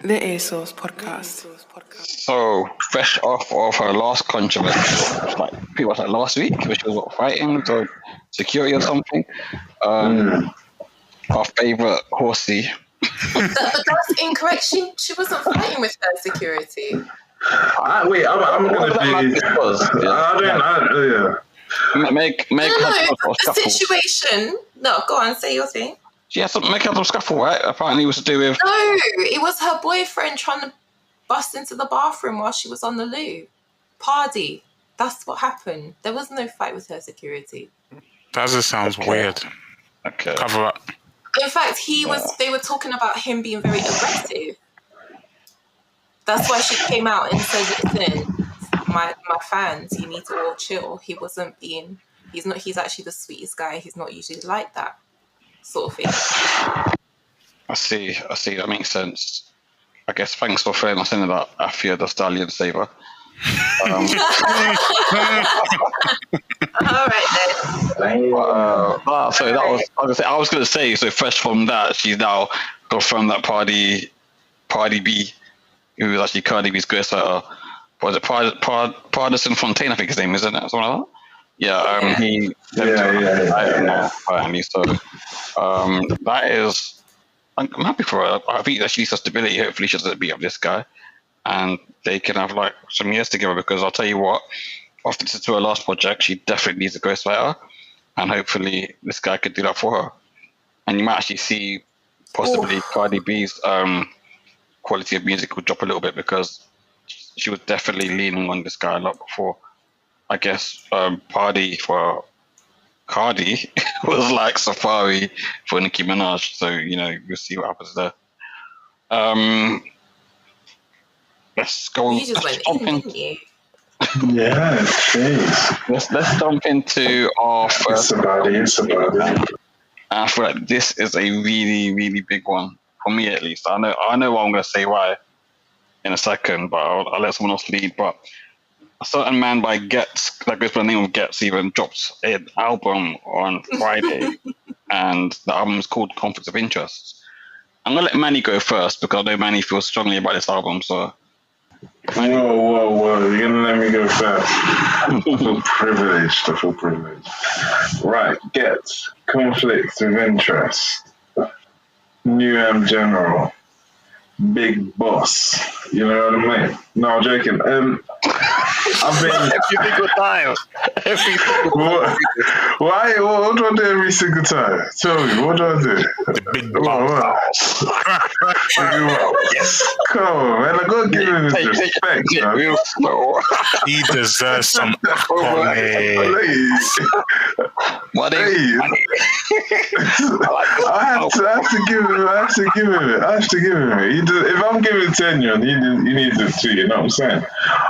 The EarSauce podcast. So, fresh off of her last controversy, pretty much like last week, which was fighting or security or something. Our favourite horsey. But that's incorrect. She wasn't fighting with her security. I'm gonna be. Make the situation. No, go on, say your thing. She had some scuffle, right? Apparently, it was to do with. No, it was her boyfriend trying to bust into the bathroom while she was on the loo. Party. That's what happened. There was no fight with her security. That just sounds weird. Okay. Cover up. In fact, they were talking about him being very aggressive. That's why she came out and said, listen, my fans, you need to all chill. He wasn't being, he's actually the sweetest guy. He's not usually like that sort of thing. I see. That makes sense. I guess thanks for throwing us into that Afia the Stallion saver. All right then. I was going to say, so fresh from that, she's now confirmed that Party B, who was actually Cardi B's ghostwriter, was it Pardison Fontaine, I think his name is, isn't it? Something like that? Yeah, apparently. So that is, I'm happy for her. I think that she needs some stability. Hopefully she doesn't beat up this guy and they can have like some years together, because I'll tell you what, after this is to her last project, she definitely needs a ghostwriter, and hopefully this guy could do that for her. And you might actually see possibly Cardi B's quality of music will drop a little bit, because she was definitely leaning on this guy a lot before. I guess Party for Cardi was like Safari for Nicki Minaj. So, we'll see what happens there. Let's go. You just went in, didn't you? Yeah, jeez. Let's jump into our first. It's about it. I feel like this is a really, really big one for me, at least. I know what I'm going to say why in a second, but I'll let someone else lead. But a certain man by Ghetts, that goes by the name of Ghetts, even dropped an album on Friday, and the album is called Conflicts of Interest. I'm going to let Manny go first, because I know Manny feels strongly about this album, so. Whoa. You're going to let me go first. I feel privileged. Right, Ghetts, Conflict of Interest. New M General. Big Boss. You know what I mean? No, I'm joking. I've been... Every single time. Why? What do I do every single time? Tell me, what do I do? The big boss. Yes. Come on, man. I gotta give him his respect, man. Real slow. He deserves some Please. I have to give him it. If I'm giving tenure, he needs it too, you know what I'm saying?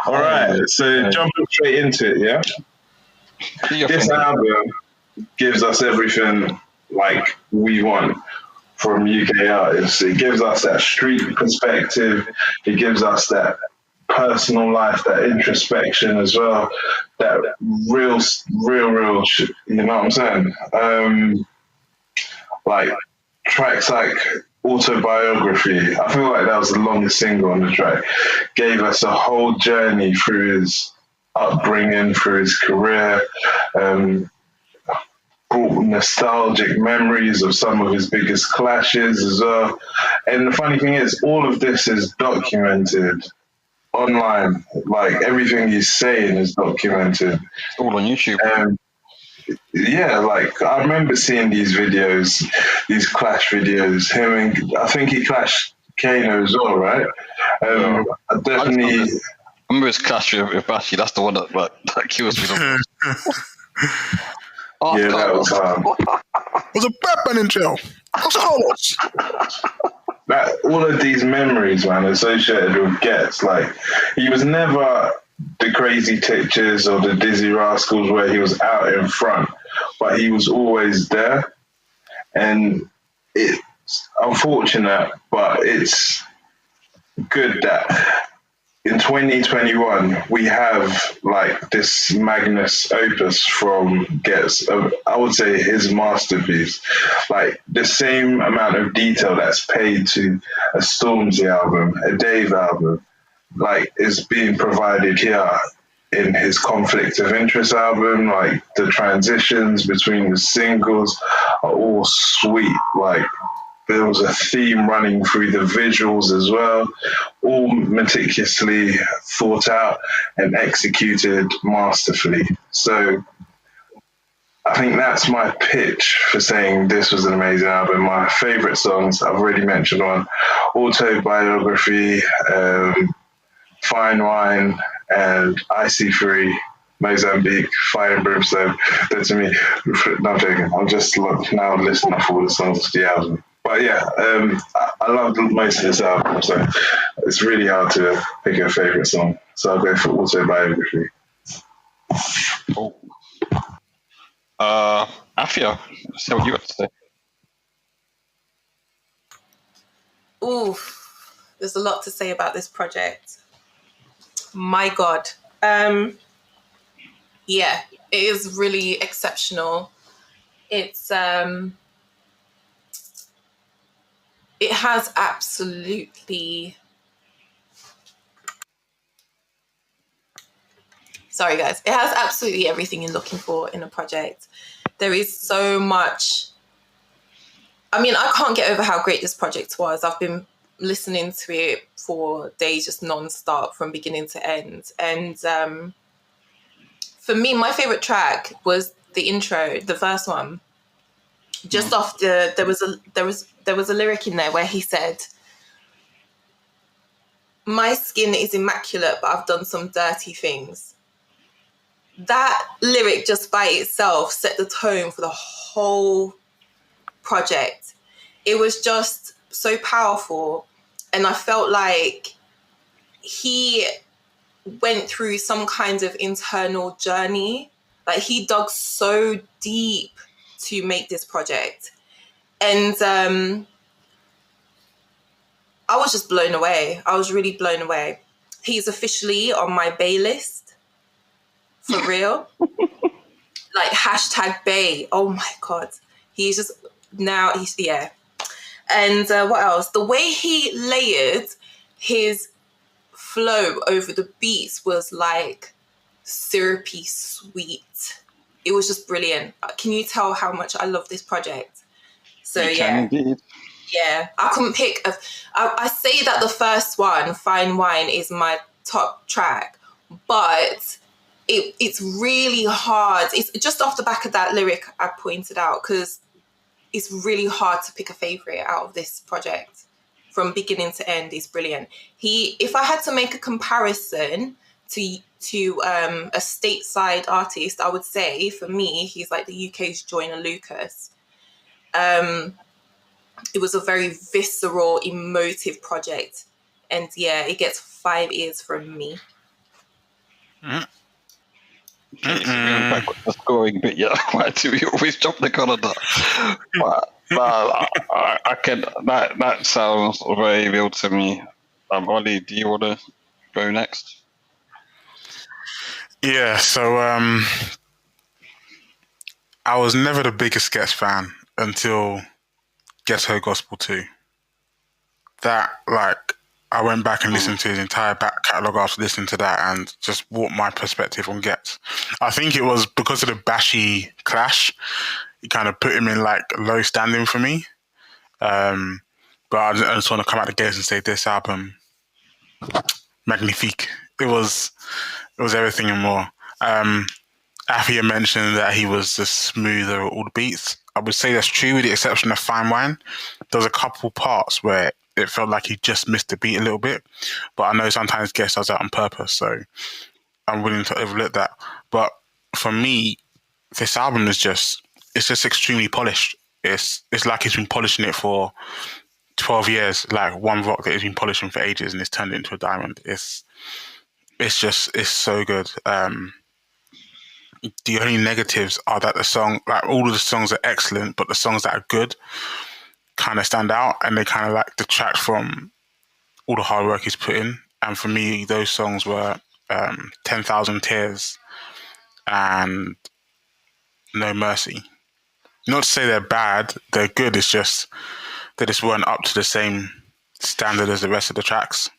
All right, so jumping straight into it, yeah? This album gives us everything like we want from UK artists. It gives us that street perspective. It gives us that personal life, that introspection as well. That real, you know what I'm saying? Like tracks like Autobiography, I feel like that was the longest single on the track, gave us a whole journey through his upbringing, through his career, brought nostalgic memories of some of his biggest clashes as well. And the funny thing is, all of this is documented online. Like, everything he's saying is documented. It's all on YouTube. Yeah, like, I remember seeing these videos, these clash videos. Him and I think he clashed Kano as well, right? I definitely. I remember his clash with Bashi. That's the one that kills me. Yeah, that was hard. There's a Batman in jail. That all of these memories, man, associated with Ghetts. Like, he was never the Crazy Titches or the Dizzy Rascals where he was out in front, but he was always there. And it's unfortunate, but it's good that in 2021, we have like this magnus opus from Ghetts. I would say his masterpiece. Like the same amount of detail that's paid to a Stormzy album, a Dave album, like is being provided here in his Conflict of Interest album. Like the transitions between the singles are all sweet. Like there was a theme running through the visuals as well, all meticulously thought out and executed masterfully. So I think that's my pitch for saying this was an amazing album. My favourite songs, I've already mentioned one, Autobiography, Fine Wine, and Icy Free, Mozambique, Fire and Brimstone. They're to me, no, I'm joking. I'm just now listening to all the songs of the album. But yeah, I love most of this album, so it's really hard to pick a favourite song. So I'll go for Autobiography. Cool. Afia, see what you got to say. Oof, there's a lot to say about this project. My God. Yeah, it is really exceptional. It's it has absolutely, sorry guys, it has absolutely everything you're looking for in a project. There is so much. I mean, I can't get over how great this project was. I've been listening to it for days, just non-stop from beginning to end. And for me, my favorite track was the intro, the first one. Just off there was a lyric in there where he said, "My skin is immaculate, but I've done some dirty things." That lyric just by itself set the tone for the whole project. It was just so powerful, and I felt like he went through some kind of internal journey. Like he dug so deep to make this project, and I was just blown away. I was really blown away. He's officially on my Bay list, for real. Like #Bay. Oh my God, he's just now. Yeah. And what else? The way he layered his flow over the beats was like syrupy sweet. It was just brilliant. Can you tell how much I love this project? So yeah, I couldn't pick. I say that the first one, Fine Wine, is my top track, but it's really hard. It's just off the back of that lyric I pointed out, because it's really hard to pick a favorite out of this project. From beginning to end, is brilliant. If I had to make a comparison to a stateside artist, I would say for me, he's like the UK's Joyner Lucas. It was a very visceral, emotive project. And yeah, it gets 5 ears from me. The scoring bit, yeah. We always jump the gun on that. But I can. That sounds very real to me. Ollie, do you want to go next? Yeah. So I was never the biggest Ghetts fan until Ghetto Gospel 2. That, like, I went back and listened to his entire back catalogue after listening to that and just warped my perspective on Ghetts. I think it was because of the bashy clash. It kind of put him in, like, low standing for me. But I just want to come out the gates and say this album, magnifique. It was everything and more. Afia mentioned that he was the smoother of all the beats. I would say that's true, with the exception of Fine Wine. There was a couple parts where it felt like he just missed the beat a little bit, but I know sometimes Ghetts does that on purpose, so I'm willing to overlook that. But for me, this album is just extremely polished. It's like he's been polishing it for 12 years, like one rock that he's been polishing for ages, and it's turned it into a diamond. It's so good. The only negatives are that the song, like all of the songs are excellent, but the songs that are good kind of stand out, and they kind of like detract from all the hard work he's put in. And for me, those songs were 10,000 Tears and No Mercy. Not to say they're bad, they're good. It's just they just weren't up to the same standard as the rest of the tracks.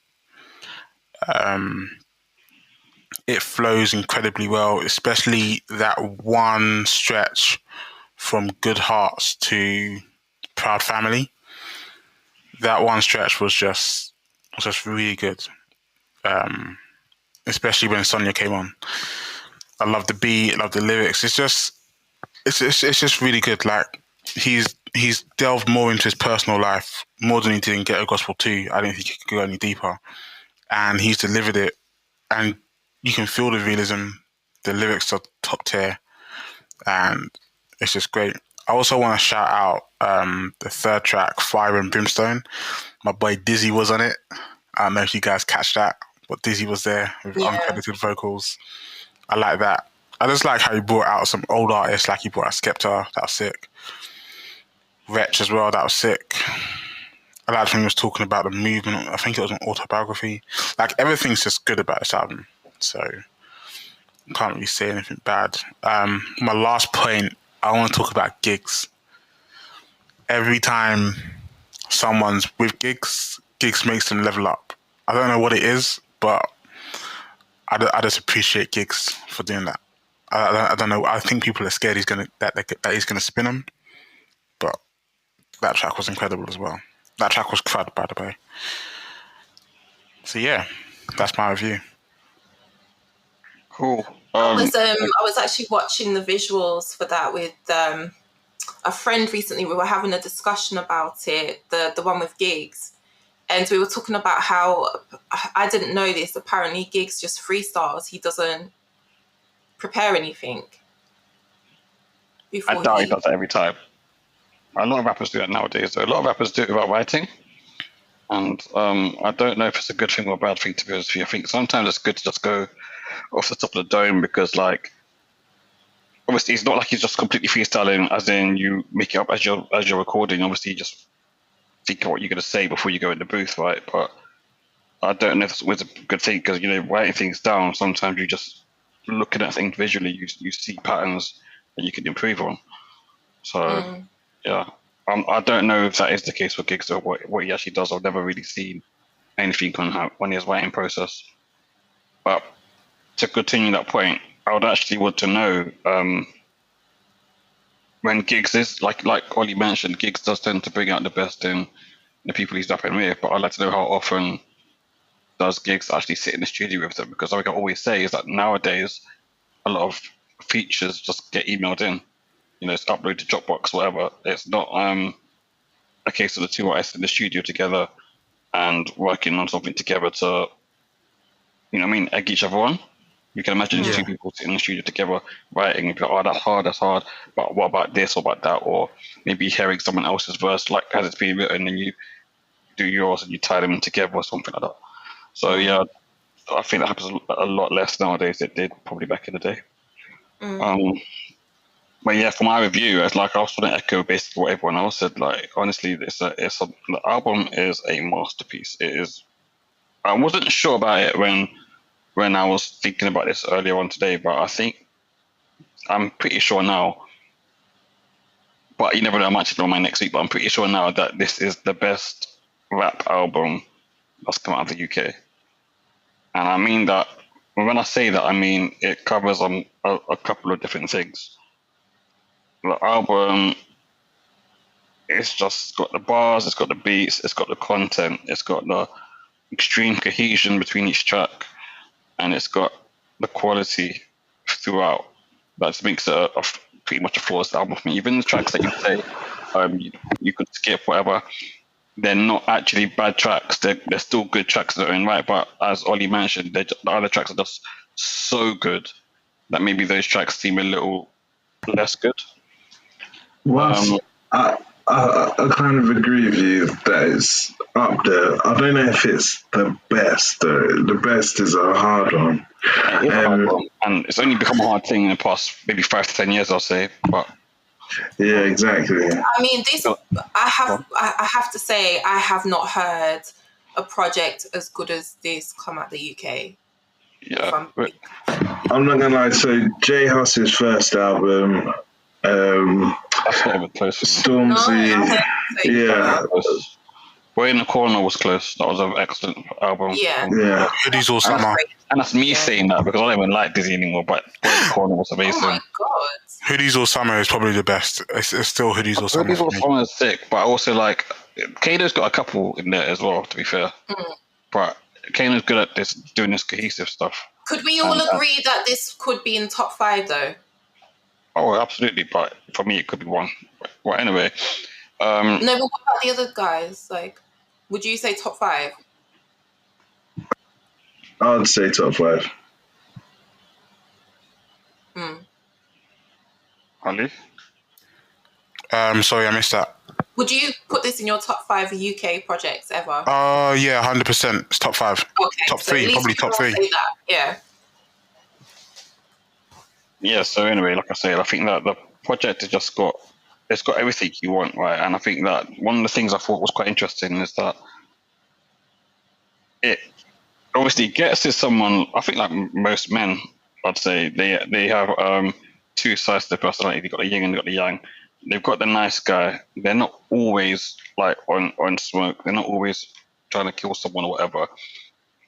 It flows incredibly well, especially that one stretch from Good Hearts to Proud Family. That one stretch was just really good. Especially when Sonia came on. I love the beat, I love the lyrics. It's just really good. Like he's delved more into his personal life more than he did in Ghetto Gospel 2. I don't think he could go any deeper. And he's delivered it, and you can feel the realism. The lyrics are top tier, and it's just great. I also want to shout out the third track, Fire and Brimstone. My boy Dizzy was on it. I don't know if you guys catch that, but Dizzy was there with uncredited vocals. I like that. I just like how he brought out some old artists, like he brought out Skepta, that was sick. Wretch as well, that was sick. I liked when he was talking about the movement. I think it was an autobiography. Like, everything's just good about this album. So, I can't really say anything bad. My last point, I want to talk about gigs. Every time someone's with gigs makes them level up. I don't know what it is, but I just appreciate gigs for doing that. I don't know. I think people are scared that he's gonna spin them, but that track was incredible as well. That track was crud, by the way. So yeah, that's my review. Cool. I was actually watching the visuals for that with a friend recently. We were having a discussion about it, the one with gigs, and we were talking about how I didn't know this. Apparently, gigs just freestyles. He doesn't prepare anything. I doubt he does that every time. A lot of rappers do that nowadays, though. A lot of rappers do it without writing. And I don't know if it's a good thing or a bad thing, to be honest with you. I think sometimes it's good to just go off the top of the dome because, like, obviously it's not like he's just completely freestyling, as in you make it up as you're recording. Obviously, you just think of what you're going to say before you go in the booth, right? But I don't know if it's always a good thing because, you know, writing things down, sometimes you just looking at things visually, you see patterns that you can improve on. So, yeah. I don't know if that is the case for gigs or what he actually does. I've never really seen anything on his writing process. But to continue that point, I would actually want to know when gigs is, like Ollie mentioned, gigs does tend to bring out the best in the people he's rapping with, but I'd like to know how often does gigs actually sit in the studio with them, because like I always say is that nowadays a lot of features just get emailed in. You know, it's uploaded to Dropbox, whatever. It's not a case of the two artists in the studio together and working on something together to, you know what I mean, egg each other on. You can imagine two people sitting in the studio together writing, and be like, oh, that's hard, but what about this or about that? Or maybe hearing someone else's verse, like as it's being written, and you do yours and you tie them together or something like that. So, yeah, I think that happens a lot less nowadays than it did probably back in the day. But yeah, for my review, it's like I was going to echo basically what everyone else said. Like, honestly, the album is a masterpiece. It is. I wasn't sure about it when I was thinking about this earlier on today, but I think I'm pretty sure now. But you never know, I might actually know my next week. But I'm pretty sure now that this is the best rap album that's come out of the UK. And I mean that. When I say that, I mean it covers a couple of different things. The album, it's just got the bars, it's got the beats, it's got the content, it's got the extreme cohesion between each track, and it's got the quality throughout. That makes it pretty much a flawless album for me. Even the tracks that you say you could skip, whatever, they're not actually bad tracks. They're still good tracks in their own right. But as Ollie mentioned, the other tracks are just so good that maybe those tracks seem a little less good. Well, I kind of agree with you that it's up there. I don't know if it's the best, though. The best is a hard one. It is a hard one. And it's only become a hard thing in the past maybe 5 to 10 years, I'll say. But yeah, exactly. I mean, I have to say, I have not heard a project as good as this come out the UK. Yeah. I'm not gonna lie. So J Huss's first album, that's not even close. Stormzy, yeah. Way in the Corner was close. That was an excellent album. Yeah. Hoodies All Summer. And that's me saying that because I don't even like Dizzy anymore, but Way in the Corner was amazing. Oh my god. Hoodies All Summer is probably the best. It's still Hoodies All Summer. Hoodies All Summer is sick, but I also like Kano's got a couple in there as well, to be fair. But Kano's good at doing this cohesive stuff. Could we all agree that this could be in top 5 though? Oh, absolutely. But for me, it could be 1. Well, anyway. No, but what about the other guys? Like, would you say top 5? I'd say top 5. Ali? Sorry, I missed that. Would you put this in your top 5 UK projects ever? Yeah, 100%. It's top 5. Okay, top so 3, probably top 3. Say that. Yeah. Yeah, so anyway, like I said, I think that the project has just got everything you want, right? And I think that one of the things I thought was quite interesting is that it obviously Ghetts is someone, I think like most men, I'd say, they have 2 sides to their personality. They've got the yin and they've got the yang. They've got the nice guy. They're not always like on smoke. They're not always trying to kill someone or whatever,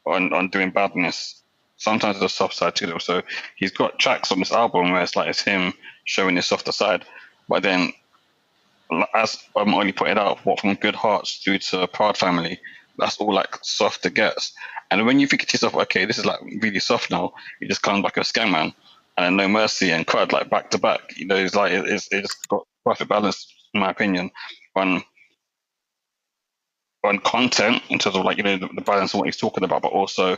on doing badness. Sometimes there's a soft side to them. So he's got tracks on this album where it's him showing his softer side. But then, as Ollie pointed out, what from Good Hearts through to Proud Family, that's all like softer Ghetts. And when you think to yourself, okay, this is like really soft now, it just comes back a Scamman and then No Mercy and Crud like back to back. You know, it's like it's got perfect balance, in my opinion, on content in terms of like, you know, the balance of what he's talking about, but also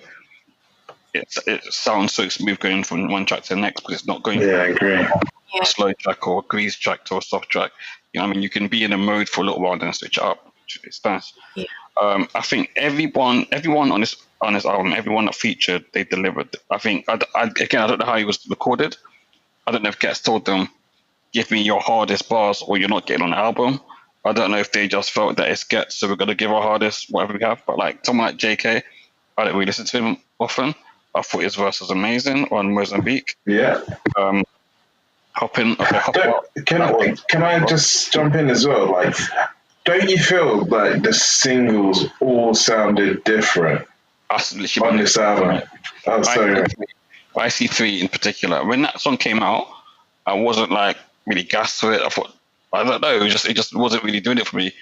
it sounds so smooth going from one track to the next, but it's not going I agree. a slow track or a grease track to a soft track. You know what I mean? You can be in a mode for a little while and then switch it up. It's nice. Yeah. I think everyone on this album, everyone that featured, they delivered. I think again, I don't know how he was recorded. I don't know if Ghetts told them, give me your hardest bars or you're not getting on the album. I don't know if they just felt that it's Ghetts, so we're going to give our hardest, whatever we have. But like someone like JK, I don't really listen to him often. I thought his verse was amazing on Mozambique. Yeah. Can I just jump in as well? Like, don't you feel like the singles all sounded different on this album? I'm sorry. IC3 in particular. When that song came out, I wasn't like really gassed to it. I thought, I don't know, it just wasn't really doing it for me.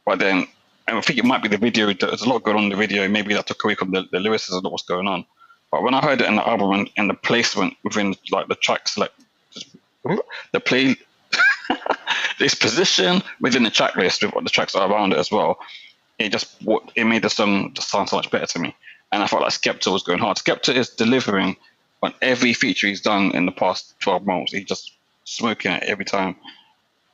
But then I think it might be the video. There's a lot going on in the video. Maybe that took away from the lyricism of what's going on. But when I heard it in the album and the placement within like the tracks, like the play, this position within the track list with what the tracks are around it as well, it made the song just sound so much better to me. And I felt like Skepta was going hard. Skepta is delivering on every feature he's done in the past 12 months. He's just smoking it every time.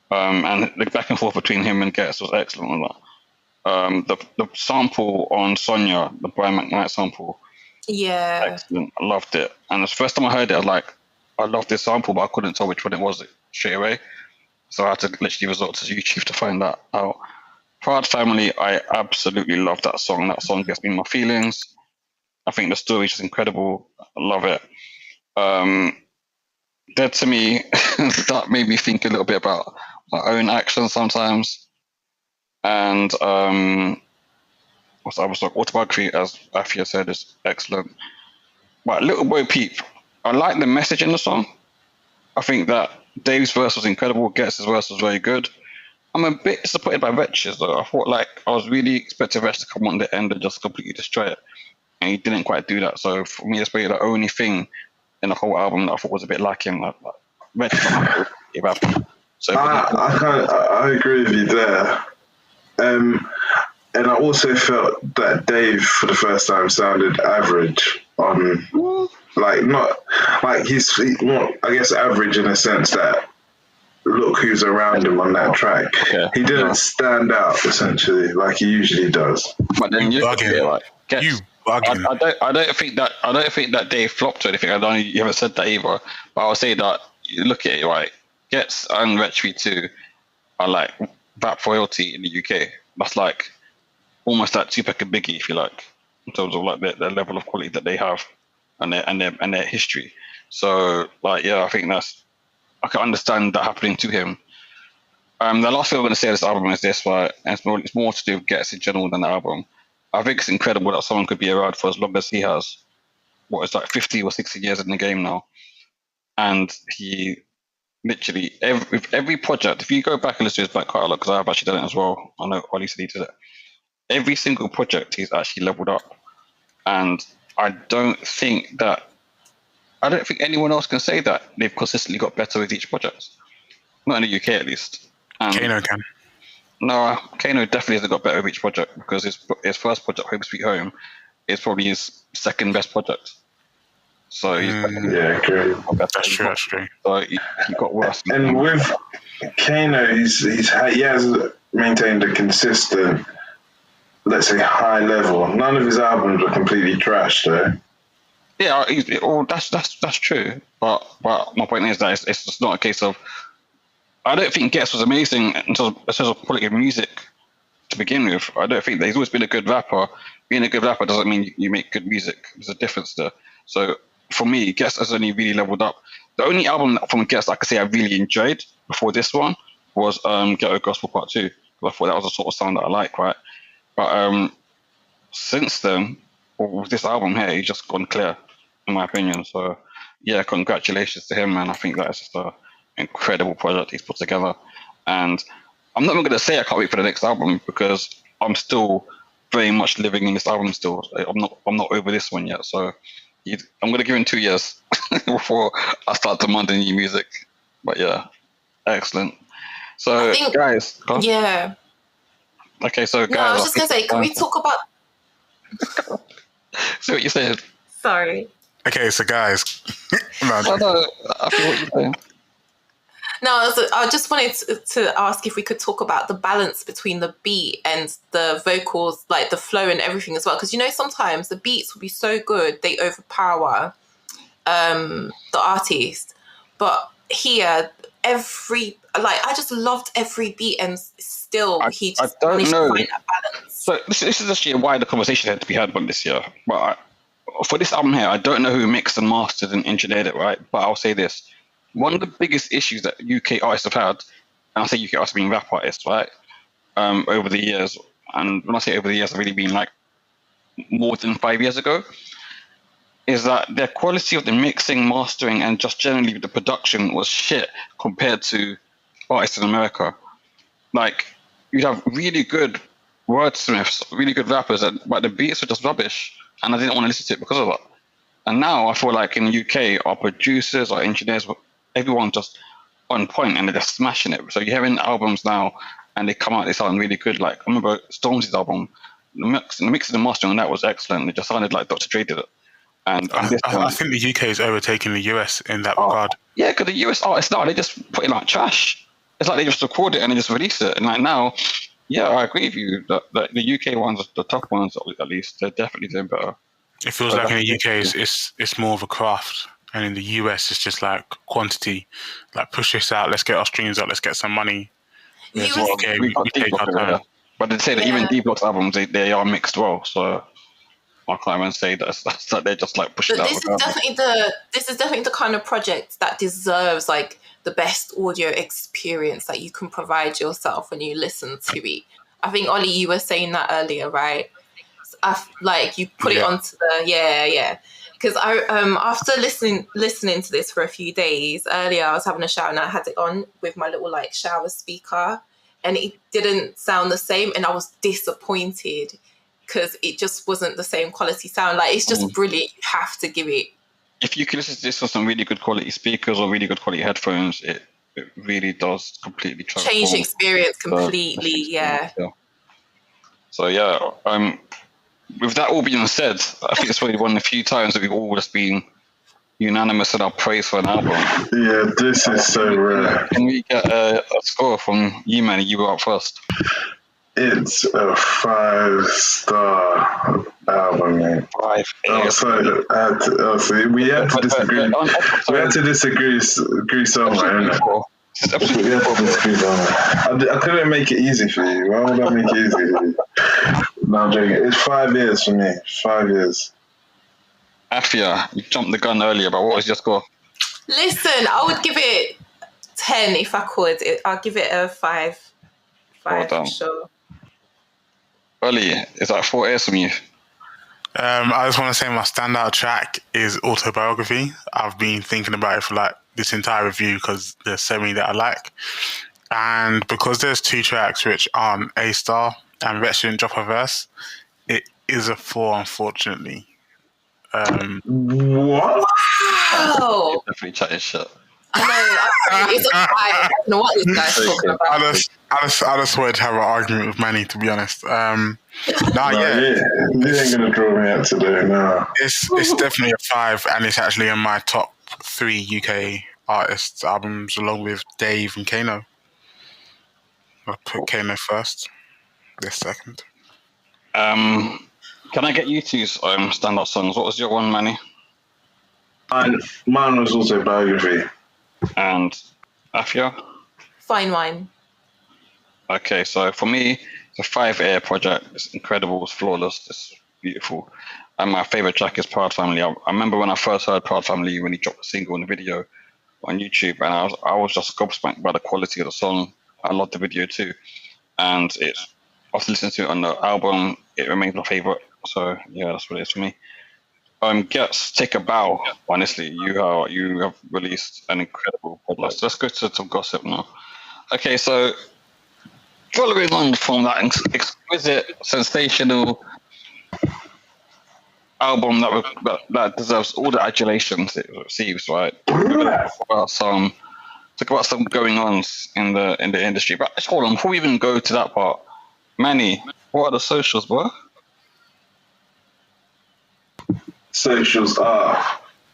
And the back and forth between him and Ghetts was excellent on that. The sample on Sonia, the Brian McKnight sample, excellent. I loved it. And the first time I heard it, I was like, I love this sample, but I couldn't tell which one it was straight away. So I had to literally resort to YouTube to find that out. Proud Family, I absolutely love that song. That song gets me in my feelings. I think the story is just incredible. I love it. Dead to Me, that made me think a little bit about my own actions sometimes. And what's the other song? Autobiography, as Afia said, is excellent. But Little Boy Peep, I like the message in the song. I think that Dave's verse was incredible. Ghetts' verse was very good. I'm a bit disappointed by Wretches though. I thought like I was really expecting Wretch to come on the end and just completely destroy it, and he didn't quite do that. So for me, it's probably the only thing in the whole album that I thought was a bit lacking. Like Wretches, so I agree with you there. And I also felt that Dave, for the first time, sounded average on, like, not like he's not, I guess, average in a sense that look who's around him on that track. Okay. He didn't stand out essentially like he usually does. But then you bugging. I don't think that Dave flopped or anything. I don't know, you haven't said that either. But I'll say that you look at it right. Ghetts and Retri 2 are like VAP royalty in the UK. That's like almost like Tupac and Biggie, if you like, in terms of like the level of quality that they have and their history. So like, yeah, I think I can understand that happening to him. The last thing I'm going to say on this album is this, right? And it's more to do with Ghetts in general than the album. I think it's incredible that someone could be around for as long as he has. What is like 50 or 60 years in the game now, and he literally with every project. If you go back and listen to his back catalog, because I've actually done it as well. I know Ollie said he did it. Every single project he's actually leveled up, and I don't think anyone else can say that they've consistently got better with each project. Not in the UK, at least. Kano can. No, Kano definitely hasn't got better with each project, because his first project, Home Sweet Home, is probably his second best project. So he's That's true. So he got worse. And with Kano, he has maintained a consistent, let's say, high level. None of his albums are completely trash, though. Yeah, that's true. But my point is that it's just not a case of. I don't think Ghetts was amazing in terms of quality of music to begin with. I don't think that he's always been a good rapper. Being a good rapper doesn't mean you make good music. There's a difference there. So for me, Ghetts has only really leveled up. The only album from Ghetts I could say I really enjoyed before this one was Ghetto Gospel Part 2. I thought that was the sort of sound that I like, right? But since then, with this album here, he's just gone clear, in my opinion. So yeah, congratulations to him, man. I think that's just an incredible project he's put together. And I'm not even going to say I can't wait for the next album, because I'm still very much living in this album still. I'm not over this one yet. So I'm going to give him 2 years before I start demanding new music. But yeah, excellent. So guys, yeah. Okay, so guys, I was just going to say, can we talk about? See what you said. Sorry. Okay, so guys. No, I feel what you're saying. No, I just wanted to ask if we could talk about the balance between the beat and the vocals, like the flow and everything as well. Because, sometimes the beats will be so good, they overpower the artist. But here, I just loved every beat, and still he just managed to find that balance. So this is actually a wider conversation had to be had on this year. But for this album here, I don't know who mixed and mastered and engineered it, right? But I'll say this. One of the biggest issues that UK artists have had, and I say UK artists being rap artists, right, over the years, and when I say over the years, I really mean like more than 5 years ago, is that their quality of the mixing, mastering, and just generally the production was shit compared to artists in America. Like, you'd have really good wordsmiths, really good rappers, but the beats were just rubbish, and I didn't want to listen to it because of that. And now I feel like in the UK, our producers, our engineers, everyone just on point, and they're just smashing it. So you're hearing albums now, and they come out, they sound really good. Like, I remember Stormzy's album, the mix and the mastering on that was excellent. It just sounded like Dr. Dre did it. And I think the UK is overtaking the US in that regard. Yeah, because the US artists now, they just put in like trash. It's like they just record it and they just release it. And like now, yeah, I agree with you that the UK ones, the top ones at least, they're definitely doing better. It feels like in the UK it's more of a craft, and in the US it's just like quantity. Like, push this out, let's get our streams out, let's get some money. We take our time. But they say that even D-Block's albums, they are mixed well, so I can't even say that they're just like pushing out. This is definitely the kind of project that deserves like the best audio experience that you can provide yourself when you listen to it. I think, Ollie, you were saying that earlier, right? Like, you put it onto the because I after listening to this for a few days earlier, I was having a shower and I had it on with my little like shower speaker, and it didn't sound the same, and I was disappointed because it just wasn't the same quality sound. Like, it's just brilliant. You have to give it. If you can listen to this on some really good quality speakers or really good quality headphones, it really does completely change the experience completely. Yeah. So yeah, with that all being said, I think it's probably one of the few times that we've all just been unanimous in our praise for an album. Yeah, this is so rare. Can we get a score from you, Manny? You were up first. It's a 5-star album, mate. 5. We had to disagree. We had to disagree somewhere, innit? I couldn't make it easy for you. Why would I make it easy for you? No, I'm joking. It's 5 years for me. 5 years. Afia, you jumped the gun earlier, but what was your score? Listen, I would give it 10 if I could. I'll give it a 5. 5 for sure. Oli, is that 4 years from you? I just want to say my standout track is Autobiography. I've been thinking about it for like this entire review because there's so many that I like. And because there's 2 tracks which aren't A-star and Rhett didn't drop a verse, it is a 4, unfortunately. What? Oh! Definitely chatting shit. I know, it's a 5. I don't know what this guy's talking about. I just wanted to have an argument with Manny, to be honest. You ain't gonna draw me out today, no. It's definitely a 5, and it's actually in my top 3 UK artists' albums, along with Dave and Kano. I'll put Kano first, this second. Can I get you two's standout songs? What was your one, Manny? Mine was also Biography. And Afia? Fine Wine. Okay, so for me, it's a 5-air project. It's incredible, it's flawless, it's beautiful. And my favourite track is Proud Family. I remember when I first heard Proud Family when he dropped a single in the video on YouTube, and I was just gobsmacked by the quality of the song. I loved the video too. And it's, after listening to it on the album, it remains my favourite. So yeah, that's what it is for me. Ghetts, Take a Bow. Honestly, you have released an incredible podcast. Let's go to some gossip now. Okay, so following on from that exquisite, sensational album that deserves all the adulations it receives, right? Talk about some going-ons in the industry. But hold on, before we even go to that part, Manny, what are the socials, bro? Socials are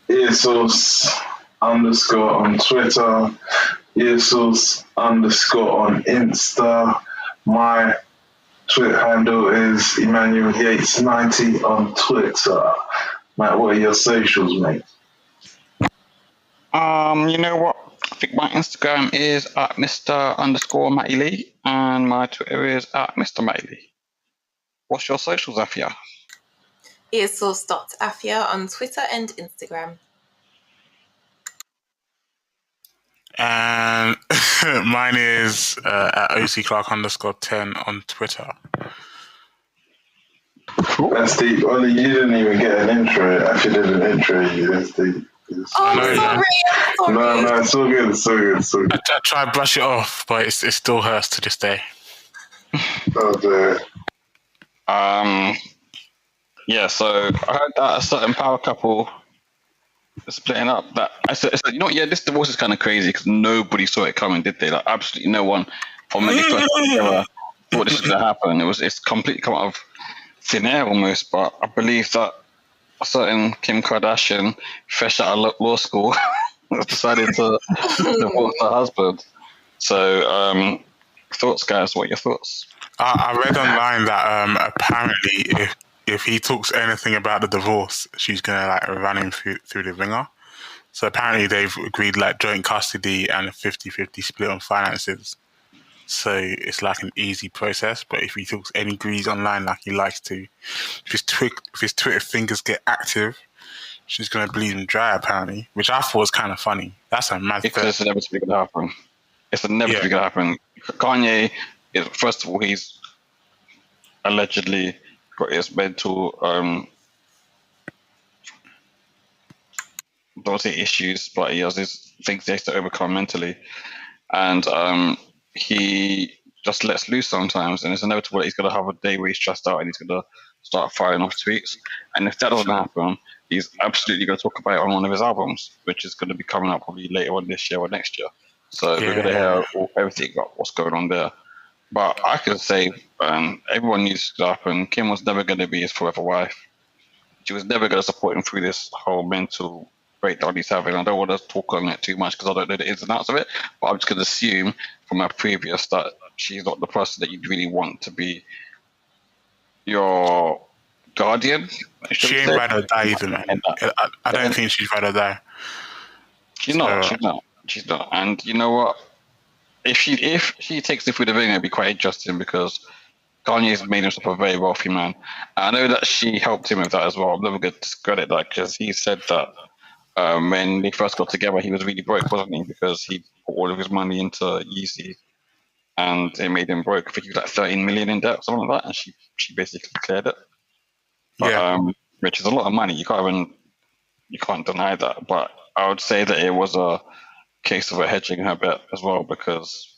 EarSauce _ on Twitter, EarSauce _ on Insta. My Twitter handle is Emmanuel Yates 90 on Twitter. Matt, what are your socials, mate? You know what? I think my Instagram is at Mr_Matty Lee, and my Twitter is at Mr. Matty Lee. What's your socials, Afia? EarSauce.Afia on Twitter and Instagram. And mine is at OC Clark _10 on Twitter. Cool. That's deep. Ollie, you didn't even get an intro. I should have an intro you. That's deep. Sorry. No, it's all good. It's all good. It's all good. I try to brush it off, but it still hurts to this day. Oh, dear. Yeah, so I heard that a certain power couple is splitting up. That I said, you know what? Yeah, this divorce is kind of crazy because nobody saw it coming, did they? Like, absolutely no one from the first together thought this was going to happen. It's completely come out of thin air almost. But I believe that a certain Kim Kardashian, fresh out of law school, decided to divorce her husband. So, thoughts, guys? What are your thoughts? I read online that apparently if he talks anything about the divorce, she's gonna like run him through the ringer. So apparently they've agreed like joint custody and a 50-50 split on finances. So it's like an easy process. But if he talks any grease online like he likes to, if his Twitter fingers get active, she's gonna bleed him dry apparently, which I thought was kind of funny. That's a mad thing. Because it's inevitably gonna happen. It's inevitably gonna happen. Kanye is, first of all, he's allegedly got his mental don't say issues, but he has these things he has to overcome mentally, and he just lets loose sometimes, and it's inevitable that he's going to have a day where he's stressed out and he's going to start firing off tweets. And if that doesn't happen, he's absolutely going to talk about it on one of his albums, which is going to be coming out probably later on this year or next year. So we're going to hear everything about what's going on there. But I could say everyone needs to happen. Kim was never going to be his forever wife. She was never going to support him through this whole mental breakdown he's having. I don't want to talk on it too much because I don't know the ins and outs of it, but I'm just going to assume from my previous that she's not the person that you'd really want to be your guardian. She ain't ride or die either, man. I don't think she's ride or die. She's not. And you know what? If she takes it through the ring, it'd be quite interesting because Kanye's made himself a very wealthy man. I know that she helped him with that as well. I'm never going to discredit that because he said that when they first got together, he was really broke, wasn't he? Because he put all of his money into Yeezy, and it made him broke. I think he was like 13 million in debt, or something like that, and she basically cleared it. But, which is a lot of money. You can't deny that. But I would say that it was a case of her hedging her bet as well, because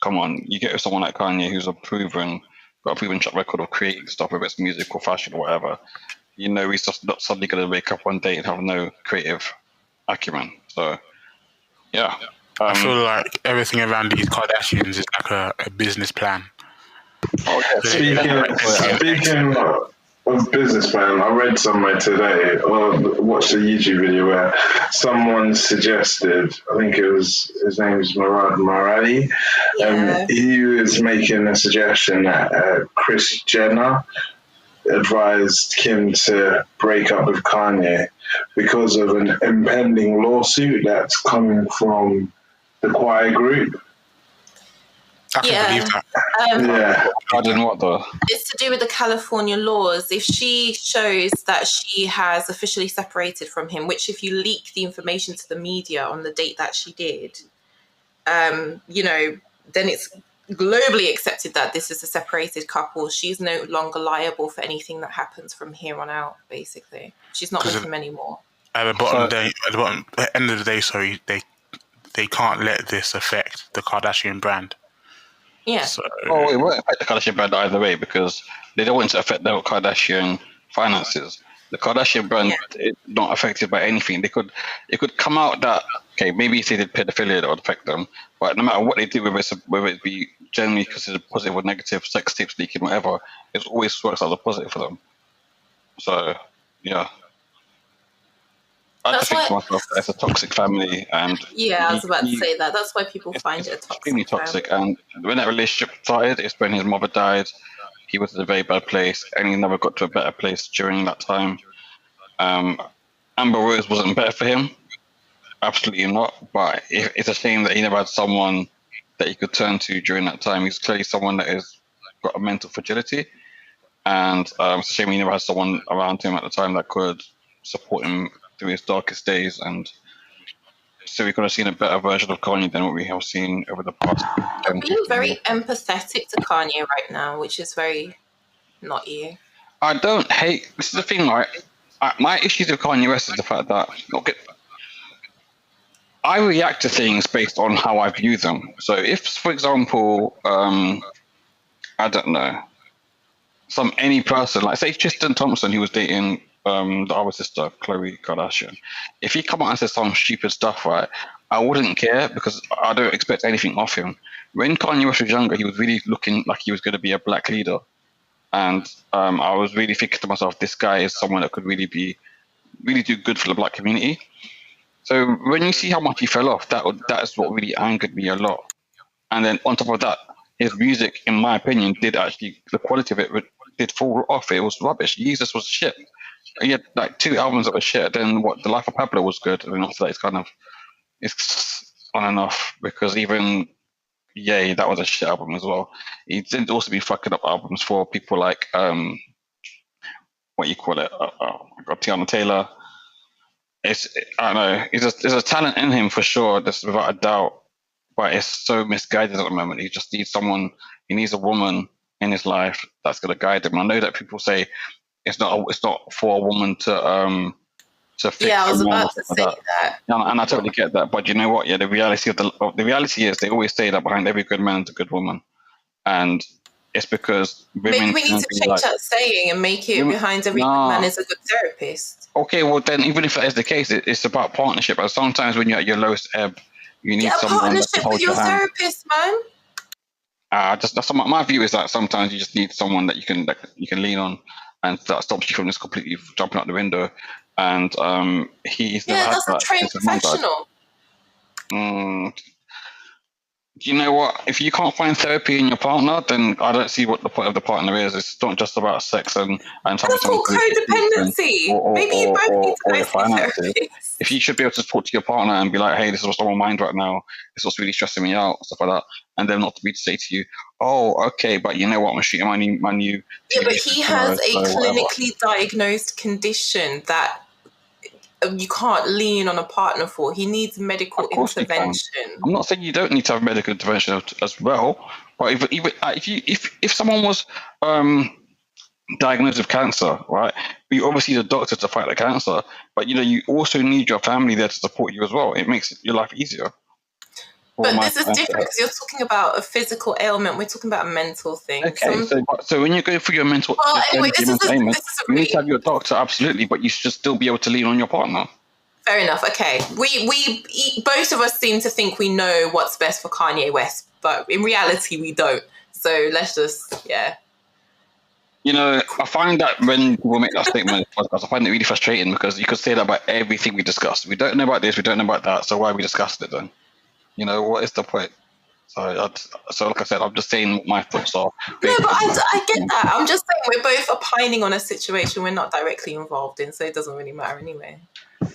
come on, you get someone like Kanye who's got a proven track record of creating stuff, whether it's music or fashion or whatever. You know, he's just not suddenly going to wake up one day and have no creative acumen. So, yeah. I feel like everything around these Kardashians is like a business plan. Speaking of business plan, I read somewhere today, or watched a YouTube video where someone suggested, I think it was, his name is Murad Maradi, he was making a suggestion that Kris Jenner advised Kim to break up with Kanye because of an impending lawsuit that's coming from the choir group. I can believe that. I don't know what though. It's to do with the California laws. If she shows that she has officially separated from him, which if you leak the information to the media on the date that she did, you know, then it's globally accepted that this is a separated couple. She's no longer liable for anything that happens from here on out, basically. She's not with him anymore. At the end of the day, sorry, they can't let this affect the Kardashian brand. Yeah. So, it won't affect the Kardashian brand either way, because they don't want it to affect the Kardashian finances. The Kardashian brand is not affected by anything. It could come out that, okay, maybe if they did pedophilia, that would affect them. But no matter what they do, whether it be generally considered positive or negative, sex tapes leaking, whatever, it always works out a positive for them. So, yeah. I just think to myself, it's a toxic family, and I was about to say that. That's why people find it extremely toxic. And when that relationship started, it's when his mother died. He was in a very bad place, and he never got to a better place during that time. Amber Rose wasn't better for him, absolutely not. But it's a shame that he never had someone that he could turn to during that time. He's clearly someone that has got a mental fragility, and it's a shame he never had someone around him at the time that could support him through his darkest days, and so we could have seen a better version of Kanye than what we have seen over the past. I'm being very empathetic to Kanye right now, which is very not you. I don't hate. This is the thing, right? My issues with Kanye West is the fact that I react to things based on how I view them. So if, for example, I don't know, any person, like say Tristan Thompson, who was dating the other sister, Khloe Kardashian, if he come out and says some stupid stuff, right, I wouldn't care because I don't expect anything of him. When Kanye West was younger, he was really looking like he was going to be a black leader. And I was really thinking to myself, this guy is someone that could really do good for the black community. So when you see how much he fell off, that is what really angered me a lot. And then on top of that, his music, in my opinion, the quality of it did fall off. It was rubbish. Jesus was shit. He had like 2 albums that were shit. Then The Life of Pablo was good. And after that, it's on and off, because even that was a shit album as well. He did also be fucking up albums for people like what you call it? Tiana Taylor. I don't know. There's a talent in him for sure. That's without a doubt, but it's so misguided at the moment. He just needs someone. He needs a woman in his life that's going to guide him. I know that people say it's not for a woman to fix. Yeah, I was about to say that. And I totally get that. But you know what? Yeah, the reality is they always say that behind every good man is a good woman, and it's because women. Maybe we need to change that saying and make it behind every good man is a good therapist. Okay, well then, even if that is the case, it's about partnership. And sometimes when you're at your lowest ebb, you need someone that can hold your hand. Therapist, man. That's my view is that sometimes you just need someone that you can lean on, and that stops you from just completely jumping out the window. And he's never had that. That's a trained professional. Do you know what? If you can't find therapy in your partner, then I don't see what the point of the partner is. It's not just about sex and having That's someone called codependency. Maybe you both need to or go your see a finances. therapist. If you should be able to talk to your partner and be like, "Hey, this is what's on my mind right now. This is what's really stressing me out," stuff like that, and then not to be to say to you, "Oh, okay, but you know what? I'm shooting my new Yeah, TV but he has a clinically diagnosed condition that you can't lean on a partner for. He needs medical Of course you can. intervention. I'm not saying you don't need to have medical intervention as well, but if someone was diagnosed with cancer, right? But you obviously need a doctor to fight the cancer, but you also need your family there to support you as well. It makes your life easier. But this is different because you're talking about a physical ailment. We're talking about a mental thing. Okay, so when you're going through your mental, anyway, this is you need to have your doctor, absolutely, but you should still be able to lean on your partner. Fair enough. Okay, we both of us seem to think we know what's best for Kanye West, but in reality, we don't. So let's just, yeah. I find that when people make that statement, I find it really frustrating because you could say that about everything we discussed. We don't know about this, we don't know about that, so why we discussed it then? What is the point? So like I said, I'm just saying what my thoughts are. No, but I get that. I'm just saying we're both opining on a situation we're not directly involved in, so it doesn't really matter anyway.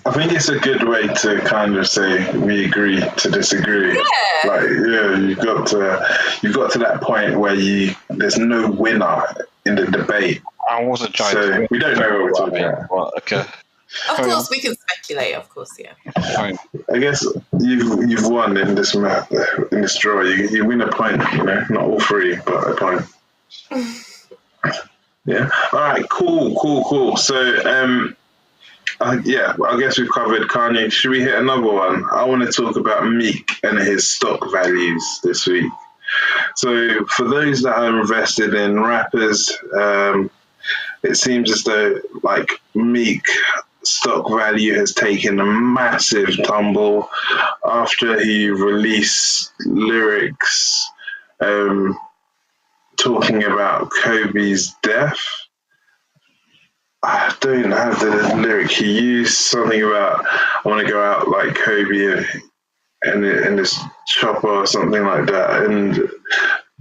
I think it's a good way to kind of say we agree to disagree. Yeah. You've got to that point where there's no winner in the debate. I wasn't trying so we don't know what we're talking about. Well, okay. Of course, we can speculate. Of course, yeah. Fine. I guess you've won in this draw. You win a point, not all three, but a point. Yeah. All right. Cool. So, I guess we've covered Kanye. Should we hit another one? I want to talk about Meek and his stock values this week. So, for those that are invested in rappers, it seems as though Meek stock value has taken a massive tumble after he released lyrics talking about Kobe's death. I don't have the lyric he used. Something about I want to go out like Kobe and this chopper or something like that. And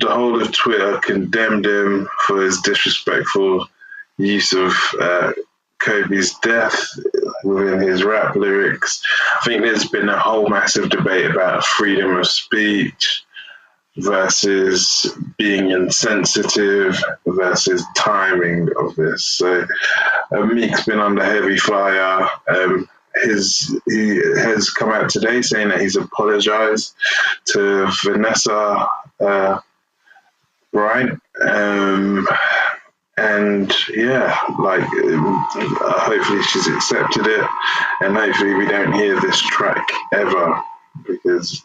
the whole of Twitter condemned him for his disrespectful use of Kobe's death within his rap lyrics. I think there's been a whole massive debate about freedom of speech versus being insensitive versus timing of this. So Meek's been under heavy fire. He has come out today saying that he's apologized to Vanessa Bryant. And hopefully she's accepted it, and hopefully we don't hear this track ever, because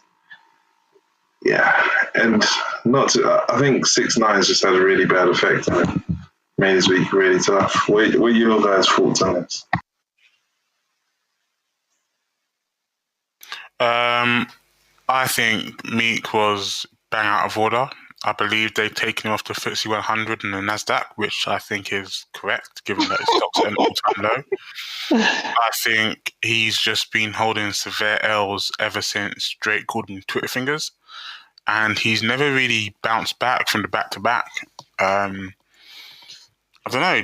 and I think 6ix9ine's just had a really bad effect on it. Made his week really tough. What are your guys' thoughts on this? I think Meek was bang out of order. I believe they've taken him off the FTSE 100 and the Nasdaq, which I think is correct, given that his stock's at an all-time low. I think he's just been holding severe L's ever since Drake called him Twitter fingers, and he's never really bounced back from the back-to-back. I don't know,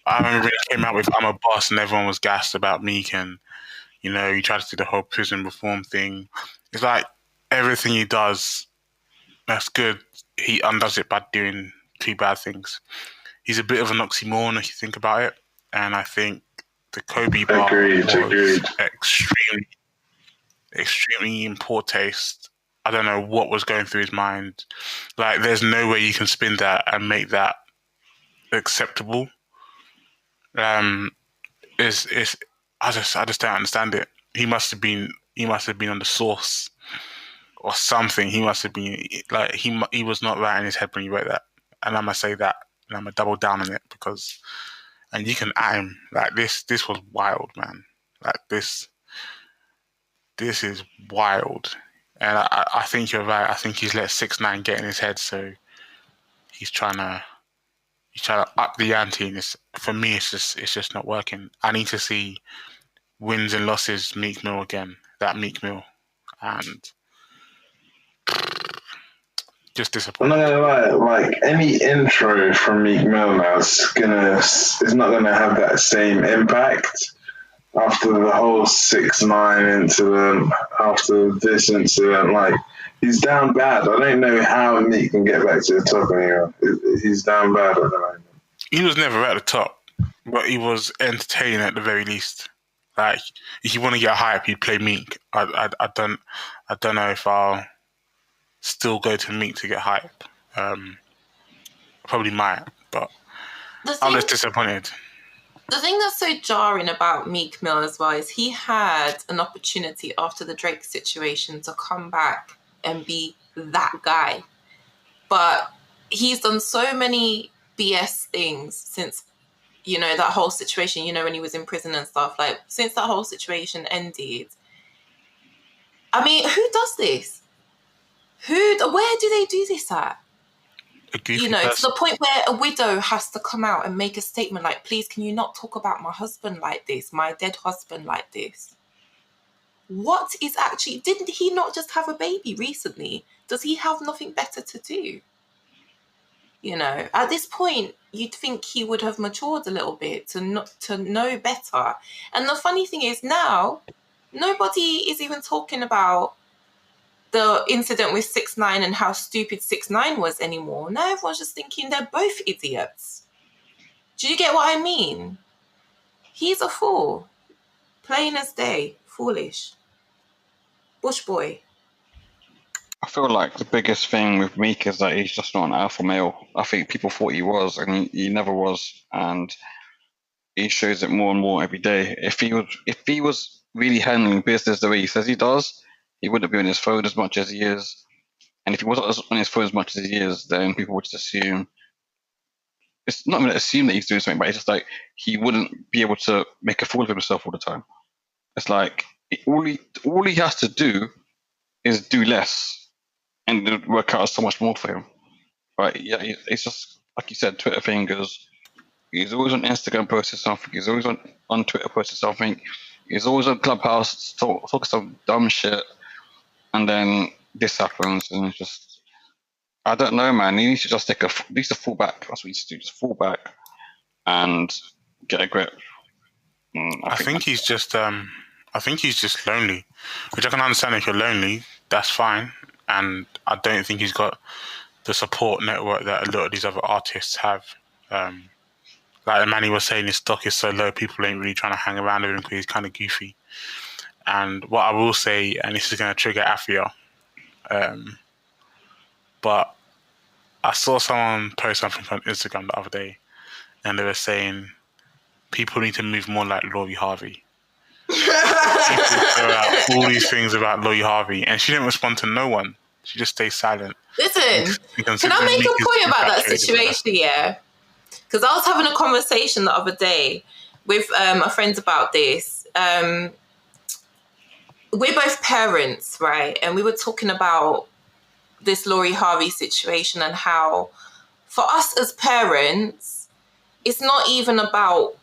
I remember he came out with I'm a Boss and everyone was gassed about Meek, and he tried to do the whole prison reform thing. It's like everything he does that's good, he undoes it by doing two bad things. He's a bit of an oxymoron if you think about it, and I think the Kobe bar was extremely in poor taste. I don't know what was going through his mind. There's no way you can spin that and make that acceptable. I just don't understand it. He must have been on the source or something. He must have been he was not right in his head when he wrote that. And I'm gonna say that, and I'm gonna double down on it and you can at him this was wild, man. This is wild. And I think you're right. I think he's let 6ix9ine get in his head, so he's trying to up the ante. And for me, it's just not working. I need to see wins and losses Meek Mill again. That Meek Mill, and just I'm disappointed. not gonna lie, like any intro from Meek Mill now is not gonna have that same impact after the whole 6ix9ine incident, after this incident. Like, he's down bad. I don't know how Meek can get back to the top anymore. He's down bad at the moment. He was never at the top, but he was entertaining at the very least. Like, if you want to get hype, you play Meek. I don't know if I'll still go to Meek to get hype. Probably might, but I'm just disappointed. The thing that's so jarring about Meek Mill as well is he had an opportunity after the Drake situation to come back and be that guy. But he's done so many BS things since, you know, that whole situation, you know, when he was in prison and stuff. Like, since that whole situation ended, I mean, who does this? Where do they do this at? You know, to the point where a widow has to come out and make a statement like, please, can you not talk about my husband like this, my dead husband like this? What is actually, didn't he not just have a baby recently? Does he have nothing better to do? You know, at this point, you'd think he would have matured a little bit to know better. And the funny thing is now, nobody is even talking about the incident with 6ix9ine and how stupid 6ix9ine was anymore. Now everyone's just thinking they're both idiots. Do you get what I mean? He's a fool. Plain as day. Foolish. Bush boy. I feel like the biggest thing with Meek is that he's just not an alpha male. I think people thought he was, and he never was. And he shows it more and more every day. If he was really handling business the way he says he does, he wouldn't be on his phone as much as he is. And if he wasn't on his phone as much as he is, then people would just assume. It's not even assume that he's doing something, but it's just like he wouldn't be able to make a fool of himself all the time. It's like all he has to do is do less, and it would work out so much more for him. Right? Yeah, it's just like you said, Twitter fingers. He's always on Instagram posting something. He's always on Twitter posting something. He's always on Clubhouse talking some dumb shit. And then this happens, and it's just, I don't know, man. He needs to just fall back. That's what he needs to do, just fall back and get a grip. I think he's just lonely, which I can understand. If you're lonely, that's fine. And I don't think he's got the support network that a lot of these other artists have. Like Manny was saying, his stock is so low, people ain't really trying to hang around with him because he's kind of goofy. And what I will say, and this is going to trigger Afia, but I saw someone post something on Instagram the other day, and they were saying people need to move more like Lori Harvey. All these things about Lori Harvey, and she didn't respond to no one. She just stays silent. Listen, can I make a point about that situation? Yeah, because I was having a conversation the other day with a friend about this. We're both parents, right? And we were talking about this Lori Harvey situation and how, for us as parents, it's not even about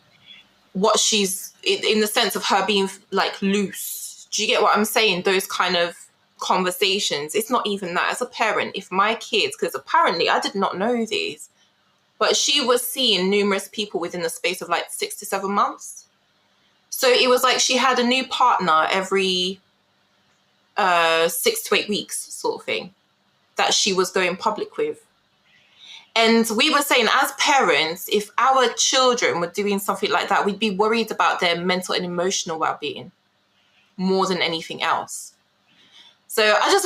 what she's, in the sense of her being like loose. Do you get what I'm saying? Those kind of conversations. It's not even that. As a parent, if my kids, because apparently I did not know this, but she was seeing numerous people within the space of like 6 to 7 months. So it was like she had a new partner every 6 to 8 weeks, sort of thing, that she was going public with. And we were saying, as parents, if our children were doing something like that, we'd be worried about their mental and emotional well-being more than anything else. So I just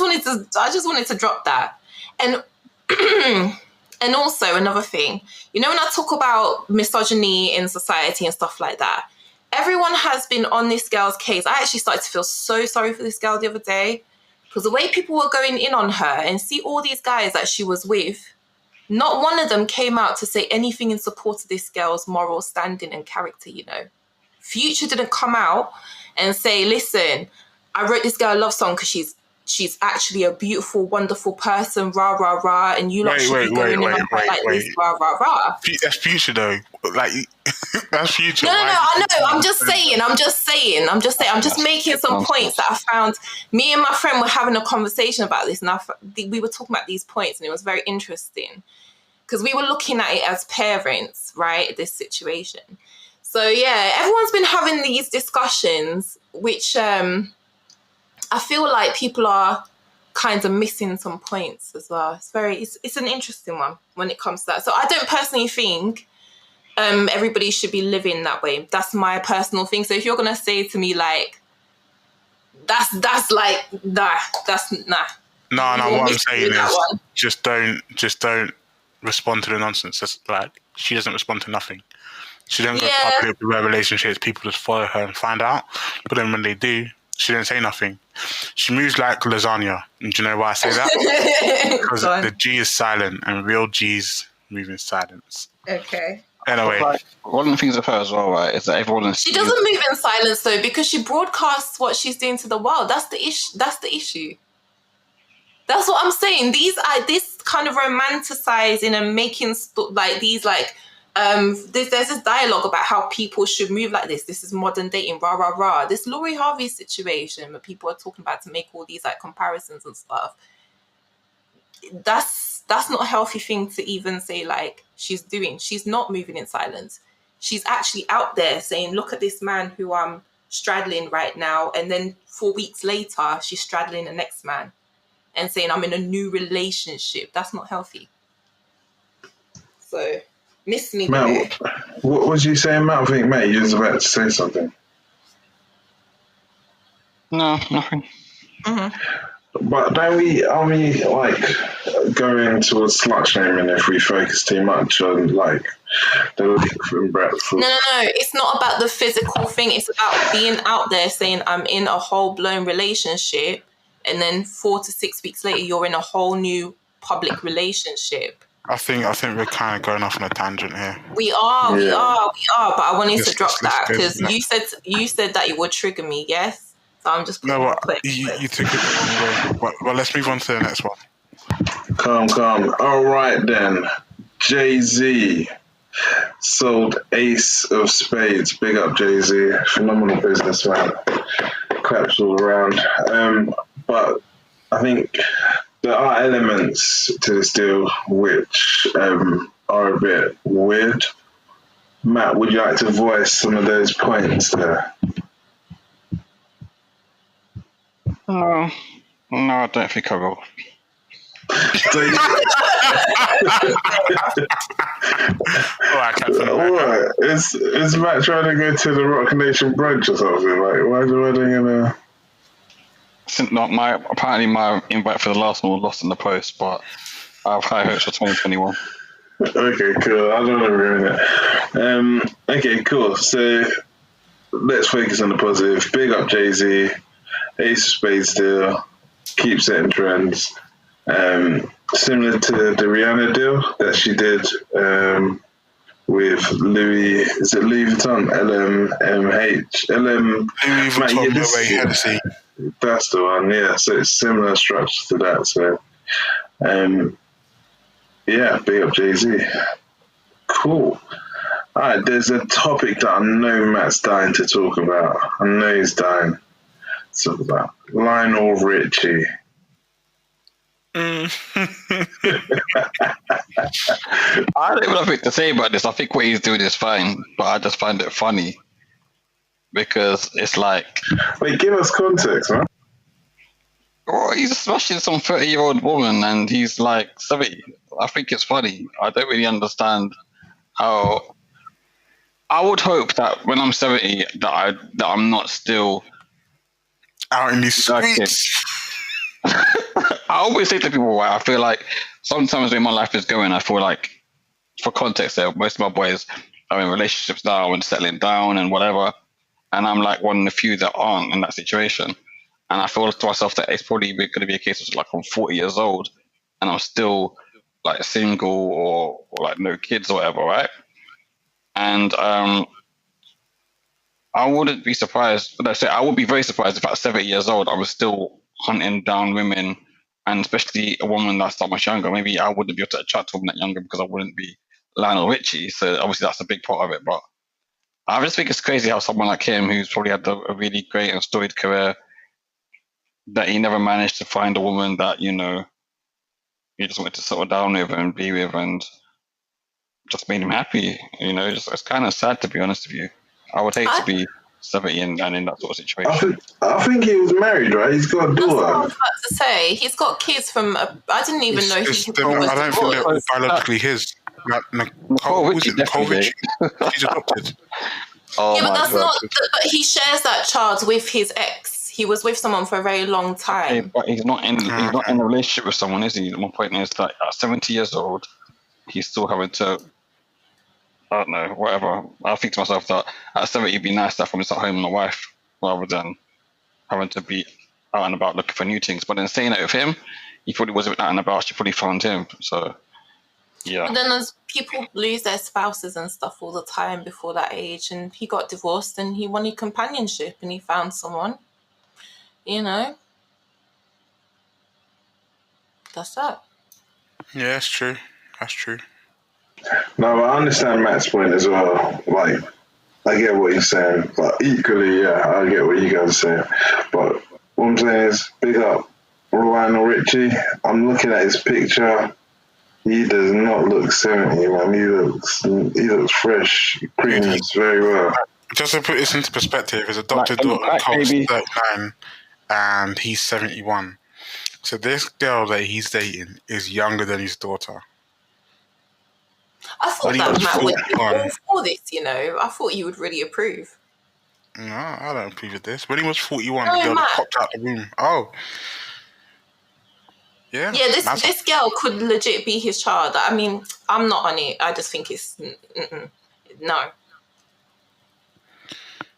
wanted to drop that. And and also another thing, you know, when I talk about misogyny in society and stuff like that, everyone has been on this girl's case. I actually started to feel so sorry for this girl the other day, because the way people were going in on her and see all these guys that she was with, not one of them came out to say anything in support of this girl's moral standing and character, you know. Future didn't come out and say, listen, I wrote this girl a love song because she's actually a beautiful, wonderful person, rah, rah, rah, and you lot should be going in like this, rah, rah, rah. That's Future though. Like, that's Future. No, I know. I'm just saying. I'm just making some points that I found. Me and my friend were having a conversation about this, and we were talking about these points, and it was very interesting because we were looking at it as parents, right? This situation. So yeah, everyone's been having these discussions, which I feel like people are kind of missing some points as well. It's an interesting one when it comes to that. So I don't personally think everybody should be living that way. That's my personal thing. So if you're gonna say to me like that's like nah, that's nah. No, what I'm saying is just don't respond to the nonsense. It's like she doesn't respond to nothing. She don't go public with her relationships. People just follow her and find out. But then when they do, she didn't say nothing. She moves like lasagna. And do you know why I say that? Because the G is silent and real G's move in silence. Okay. Anyway. One of the things of her as well, right, is that everyone... She doesn't move in silence, though, because she broadcasts what she's doing to the world. That's the issue. That's what I'm saying. This kind of romanticizing and making there's this dialogue about how people should move like this. This is modern dating, rah, rah, rah. This Lori Harvey situation that people are talking about to make all these like comparisons and stuff. That's not a healthy thing to even say like she's doing. She's not moving in silence. She's actually out there saying, look at this man who I'm straddling right now. And then 4 weeks later, she's straddling the next man and saying, I'm in a new relationship. That's not healthy. So... miss me. Matt, what was you saying, Matt? I think, Matt, you was about to say something. No, nothing. Mm-hmm. But are we like going towards slut shaming if we focus too much on like the length and breadth? No. It's not about the physical thing. It's about being out there saying I'm in a whole blown relationship, and then 4 to 6 weeks later you're in a whole new public relationship. I think we're kind of going off on a tangent here. We are. But I wanted to drop that because you said that it would trigger me. Yes, so I'm just putting you took it the wrong way. Well, let's move on to the next one. Calm. All right then. Jay-Z sold Ace of Spades. Big up Jay-Z. Phenomenal businessman. Claps all around. But I think there are elements to this deal which are a bit weird. Matt, would you like to voice some of those points there? No, I don't think I will. What? Is Matt trying to go to the Rock Nation brunch or something? Like, why are they gonna... Apparently my invite for the last one was lost in the post, but I have high hopes for 2021. Okay, cool. I don't want to ruin it. Okay, cool. So let's focus on the positive. Big up Jay-Z. Ace of Spades deal. Keep setting trends. Similar to the Rihanna deal that she did with Louis. Is it Louis Vuitton? LMH. Louis Vuitton Hennessy. That's the one, yeah. So it's similar structure to that. So, big up Jay-Z. Cool. All right, there's a topic that I know Matt's dying to talk about. I know he's dying to talk about. Lionel Richie. I don't even have anything to say about this. I think what he's doing is fine, but I just find it funny because it's like... Wait, give us context, man. Well, he's smashing some 30-year-old woman and he's like 70. I think it's funny. I don't really understand how... I would hope that when I'm 70 that I'm not still... out in these streets. I always say to people, I feel like sometimes when my life is going, I feel like, for context there, most of my boys are in relationships now and settling down and whatever. And I'm like one of the few that aren't in that situation. And I feel to myself that it's probably going to be a case of like I'm 40 years old and I'm still like single or like no kids or whatever, right? And I wouldn't be surprised. I would be very surprised if at 70 years old I was still hunting down women, and especially a woman that's that much younger. Maybe I wouldn't be able to attract a woman that younger because I wouldn't be Lionel Richie. So obviously that's a big part of it. But I just think it's crazy how someone like him, who's probably had a really great and storied career, that he never managed to find a woman that, you know, he just wanted to settle down with and be with and just made him happy. You know, it's kind of sad, to be honest with you. I would hate to be 70 and in that sort of situation. I think he was married, right? He's got a That's what I daughter. was about to say. He's got kids from. I didn't even know he was I don't think they're biologically his. Like Nicole Richie? She's adopted. Oh yeah, but my that's God. not. But he shares that child with his ex. He was with someone for a very long time. Okay, but he's not in a relationship with someone, is he? My point is that at 70 years old, he's still having to, I don't know, whatever. I think to myself that at 70 it'd be nice to have him at home with my wife rather than having to be out and about looking for new things. But then saying that with him, he probably wasn't out and about, she probably found him. So yeah. But then as people lose their spouses and stuff all the time before that age, and he got divorced and he wanted companionship and he found someone. You know, that's that. Yeah, that's true. That's true. No, but I understand Matt's point as well. Like, I get what he's saying, but equally, yeah, I get what you guys are saying. But what I'm saying is, big up Lionel Richie. I'm looking at his picture. He does not look 70, man. He looks fresh. Creams very well. Just to put this into perspective, his adopted daughter Nicole's 39 and he's 71. So this girl that he's dating is younger than his daughter. I thought that Matt would be all for this, you know. I thought you would really approve. No, I don't approve of this. When he was 41, No, the girl Matt. popped out the room. Oh. Yeah. Yeah, this girl could legit be his child. I mean, I'm not on it. I just think it's... No.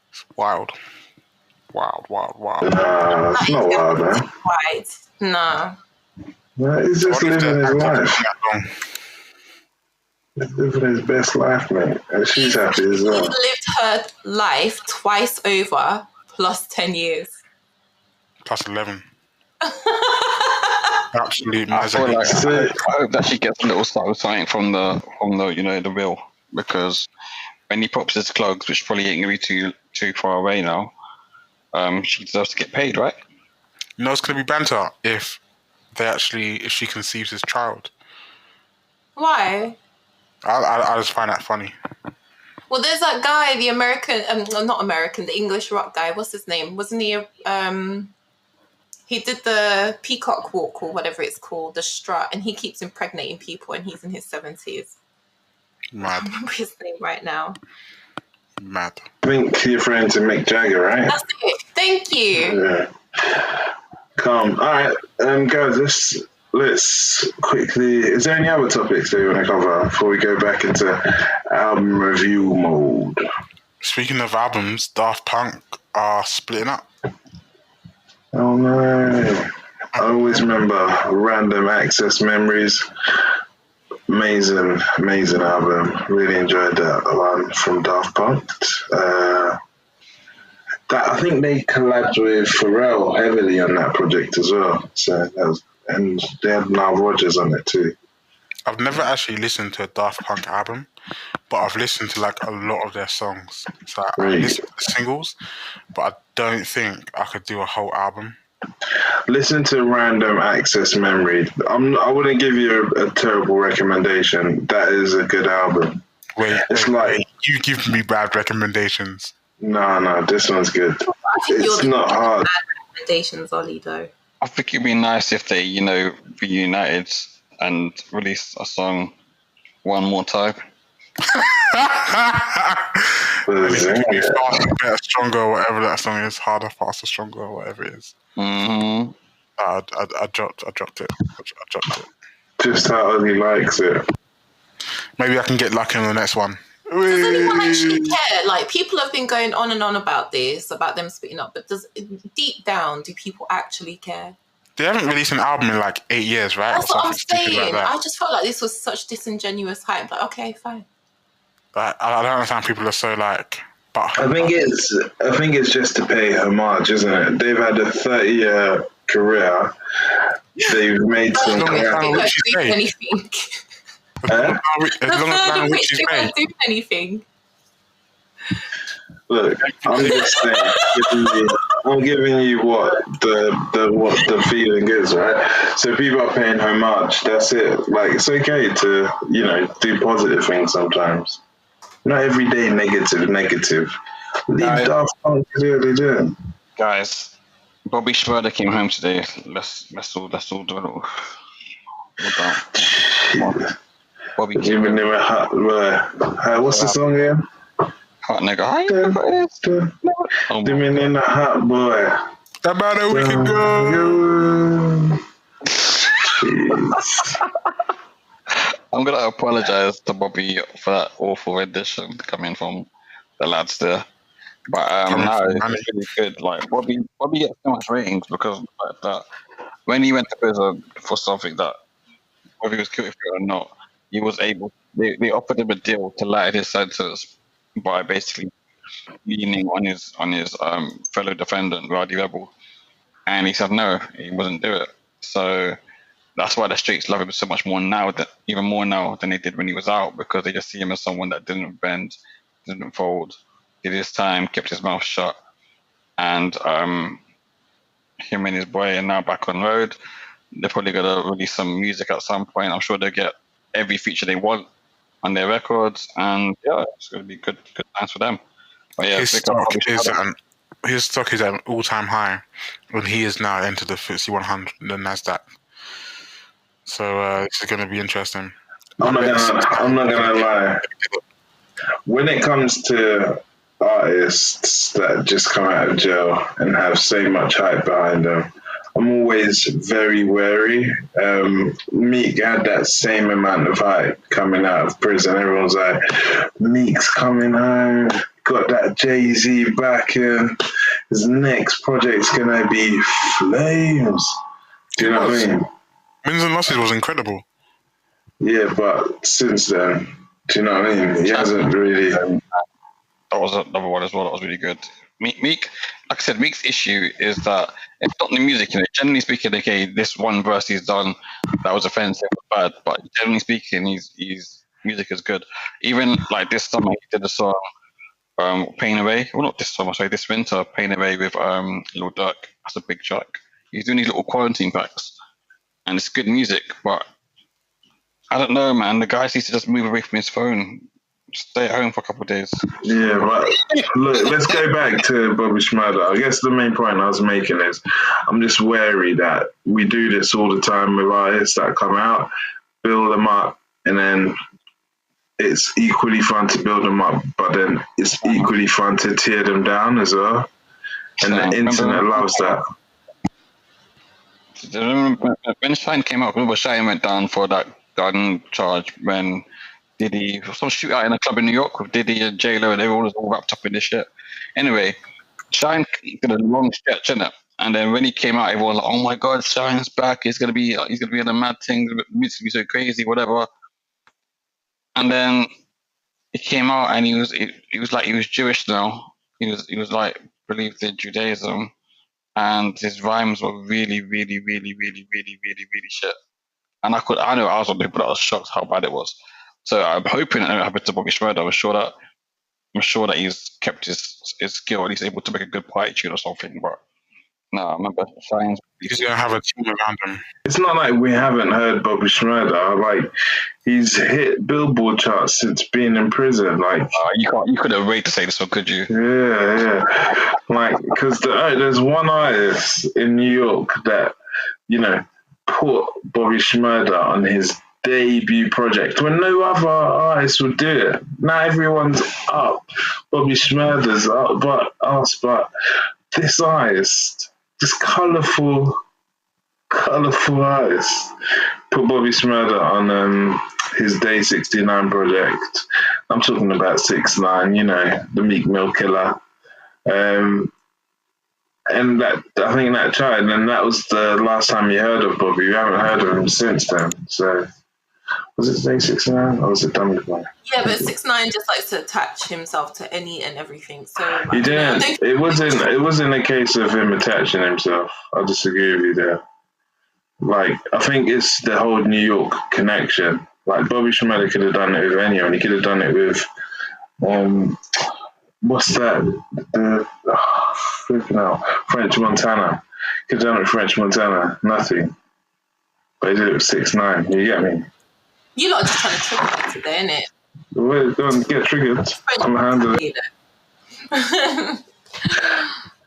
It's wild. Wild. Nah, it's not wild, man. Nah. Nah, he's just living his life. He's living his best life, mate. And she's happy as well. He's lived her life twice over, plus 10 years. Plus 11. Absolutely. I hope that she gets a little something from the you know, the will, because when he pops his clogs, which probably ain't gonna be too far away now, she deserves to get paid, right? You know, it's gonna be banter if she conceives his child. Why? I just find that funny. Well, there's that guy, the American, not American, the English rock guy. What's his name? Wasn't he? He did the peacock walk or whatever it's called, the strut, and he keeps impregnating people, and he's in his 70s. Mad. I don't remember his name right now. Mad. I think you're referring to Mick Jagger, right? That's it. Thank you. Yeah. Calm. All right, guys, let's quickly... Is there any other topics that you want to cover before we go back into album review mode? Speaking of albums, Daft Punk are splitting up. Oh, no. I always remember Random Access Memories. Amazing album. Really enjoyed that one from Daft Punk. I think they collabed with Pharrell heavily on that project as well. So and they had Nile Rodgers on it too. I've never actually listened to a Daft Punk album, but I've listened to like a lot of their songs. So I listen to the singles, but I don't think I could do a whole album. Listen to Random Access Memory. I wouldn't give you a terrible recommendation. That is a good album. Wait, you give me bad recommendations. No, this one's good. It's not hard. Bad recommendations, Ollie, though. I think it'd be nice if they, you know, reunited and released a song one more time. Maybe faster, better, stronger, or whatever that song is. Harder, faster, stronger, or whatever it is. Mm-hmm. I dropped it. Just how Ollie likes it. Maybe I can get lucky on the next one. Does anyone actually care? Like, people have been going on and on about this, about them splitting up, but deep down, do people actually care? They haven't released an album in like 8 years, right? That's what I'm saying. Like that. I just felt like this was such disingenuous hype. Like, okay, fine. Like, I don't understand people are so like... I think it's just to pay homage, isn't it? They've had a 30-year career, they've made some. They Lionel weren't Richie's doing day. anything. As long as Lionel Which Richie's they day. weren't doing anything. Look, I'm just saying. I'm giving you what the feeling is, right? So people are paying homage. That's it. Like, it's okay to do positive things sometimes. Not every day negative. Leave Daft Punk to do what they do. Guys, Bobby Schmurder came home today. Let's all do a little. Bobby came home. What's the song again? Hot nigga. How you know what it is? Dimming in the hot boy. About a week ago. I'm gonna apologize to Bobby for that awful rendition coming from the lads there. But no, it's really good. Like Bobby gets so much ratings because of the fact that when he went to prison for something that whether he was guilty for it or not, he was able. They offered him a deal to lighten his sentence by basically leaning on his fellow defendant, Roddy Rebel, and he said no, he wouldn't do it. So that's why the streets love him so much more now, even more now than they did when he was out, because they just see him as someone that didn't bend, didn't fold, did his time, kept his mouth shut, and him and his boy are now back on road. They're probably gonna release some music at some point. I'm sure they'll get every feature they want on their records, and yeah, it's gonna be good times for them. But yeah, his stock is at an all-time high when he is now entered the FTSE 100, the Nasdaq. So this is going to be interesting. I'm not gonna lie. When it comes to artists that just come out of jail and have so much hype behind them, I'm always very wary. Meek had that same amount of hype coming out of prison. Everyone's like, Meek's coming home, got that Jay-Z back in. His next project's gonna be flames. Do you know what I mean? Wins and losses was incredible. Yeah, but since then, do you know what I mean? He hasn't really. That was another one as well. That was really good. Meek, like I said, Meek's issue is that it's not the music. Generally speaking, okay, this one verse he's done that was offensive, bad. But generally speaking, his music is good. Even like this summer, he did a song, "Pain Away." Well, not this summer, sorry, this winter, "Pain Away" with Lil Durk. That's a big track. He's doing these little quarantine packs, and it's good music. But I don't know, man. The guy needs to just move away from his phone. Stay at home for a couple of days. Yeah, but look, let's go back to Bobby Schmurder. I guess the main point I was making is I'm just wary that we do this all the time with artists that come out, build them up, and then it's equally fun to build them up, but then it's equally fun to tear them down as well. And the internet loves that. When Shine came out, remember Shine went down for that gun charge when Diddy, some shootout in a club in New York with Diddy and J-Lo, and they were all wrapped up in this shit. Anyway, Shine did a long stretch, innit? And then when he came out, everyone was like, "Oh my God, Shine's back! He's gonna be in a mad thing. The music's gonna be so crazy, whatever." And then he came out, and he was like he was Jewish now. He was like believed in Judaism, and his rhymes were really, really, really, really, really, really, really shit. And I know I was one of the people that was shocked how bad it was. So I'm hoping it won't happen to Bobby Schmurder. I'm sure that he's kept his skill and he's able to make a good party tune or something. But no, I remember Shine's. He's going to have a team around him. It's not like we haven't heard Bobby Schmurder. Like, he's hit Billboard charts since being in prison. Like, you couldn't wait to say this one, could you? Yeah. Like, because there's one artist in New York that put Bobby Schmurder on his debut project when no other artist would do it. Now everyone's up. Bobby Schmurder's up, but this artist, this colourful artist, put Bobby Schmurder on his Day 69 project. I'm talking about 6ix9ine, the Meek Mill killer. And that, I think that charted, and that was the last time you heard of Bobby. You haven't heard of him since then. So Was it say 6ix9ine or was it Dummy Boy? Yeah, but 6ix9ine just likes to attach himself to any and everything. So He didn't. It wasn't a case of him attaching himself. I disagree with you there. Like, I think it's the whole New York connection. Like, Bobby Shmurda could have done it with anyone. He could have done it with, what's that? Flipping out. French Montana. Could have done it with French Montana. Nothing. But he did it with 6ix9ine. You get me? You lot are just trying to trigger me today, innit? Well, go and get triggered. I'm handling it.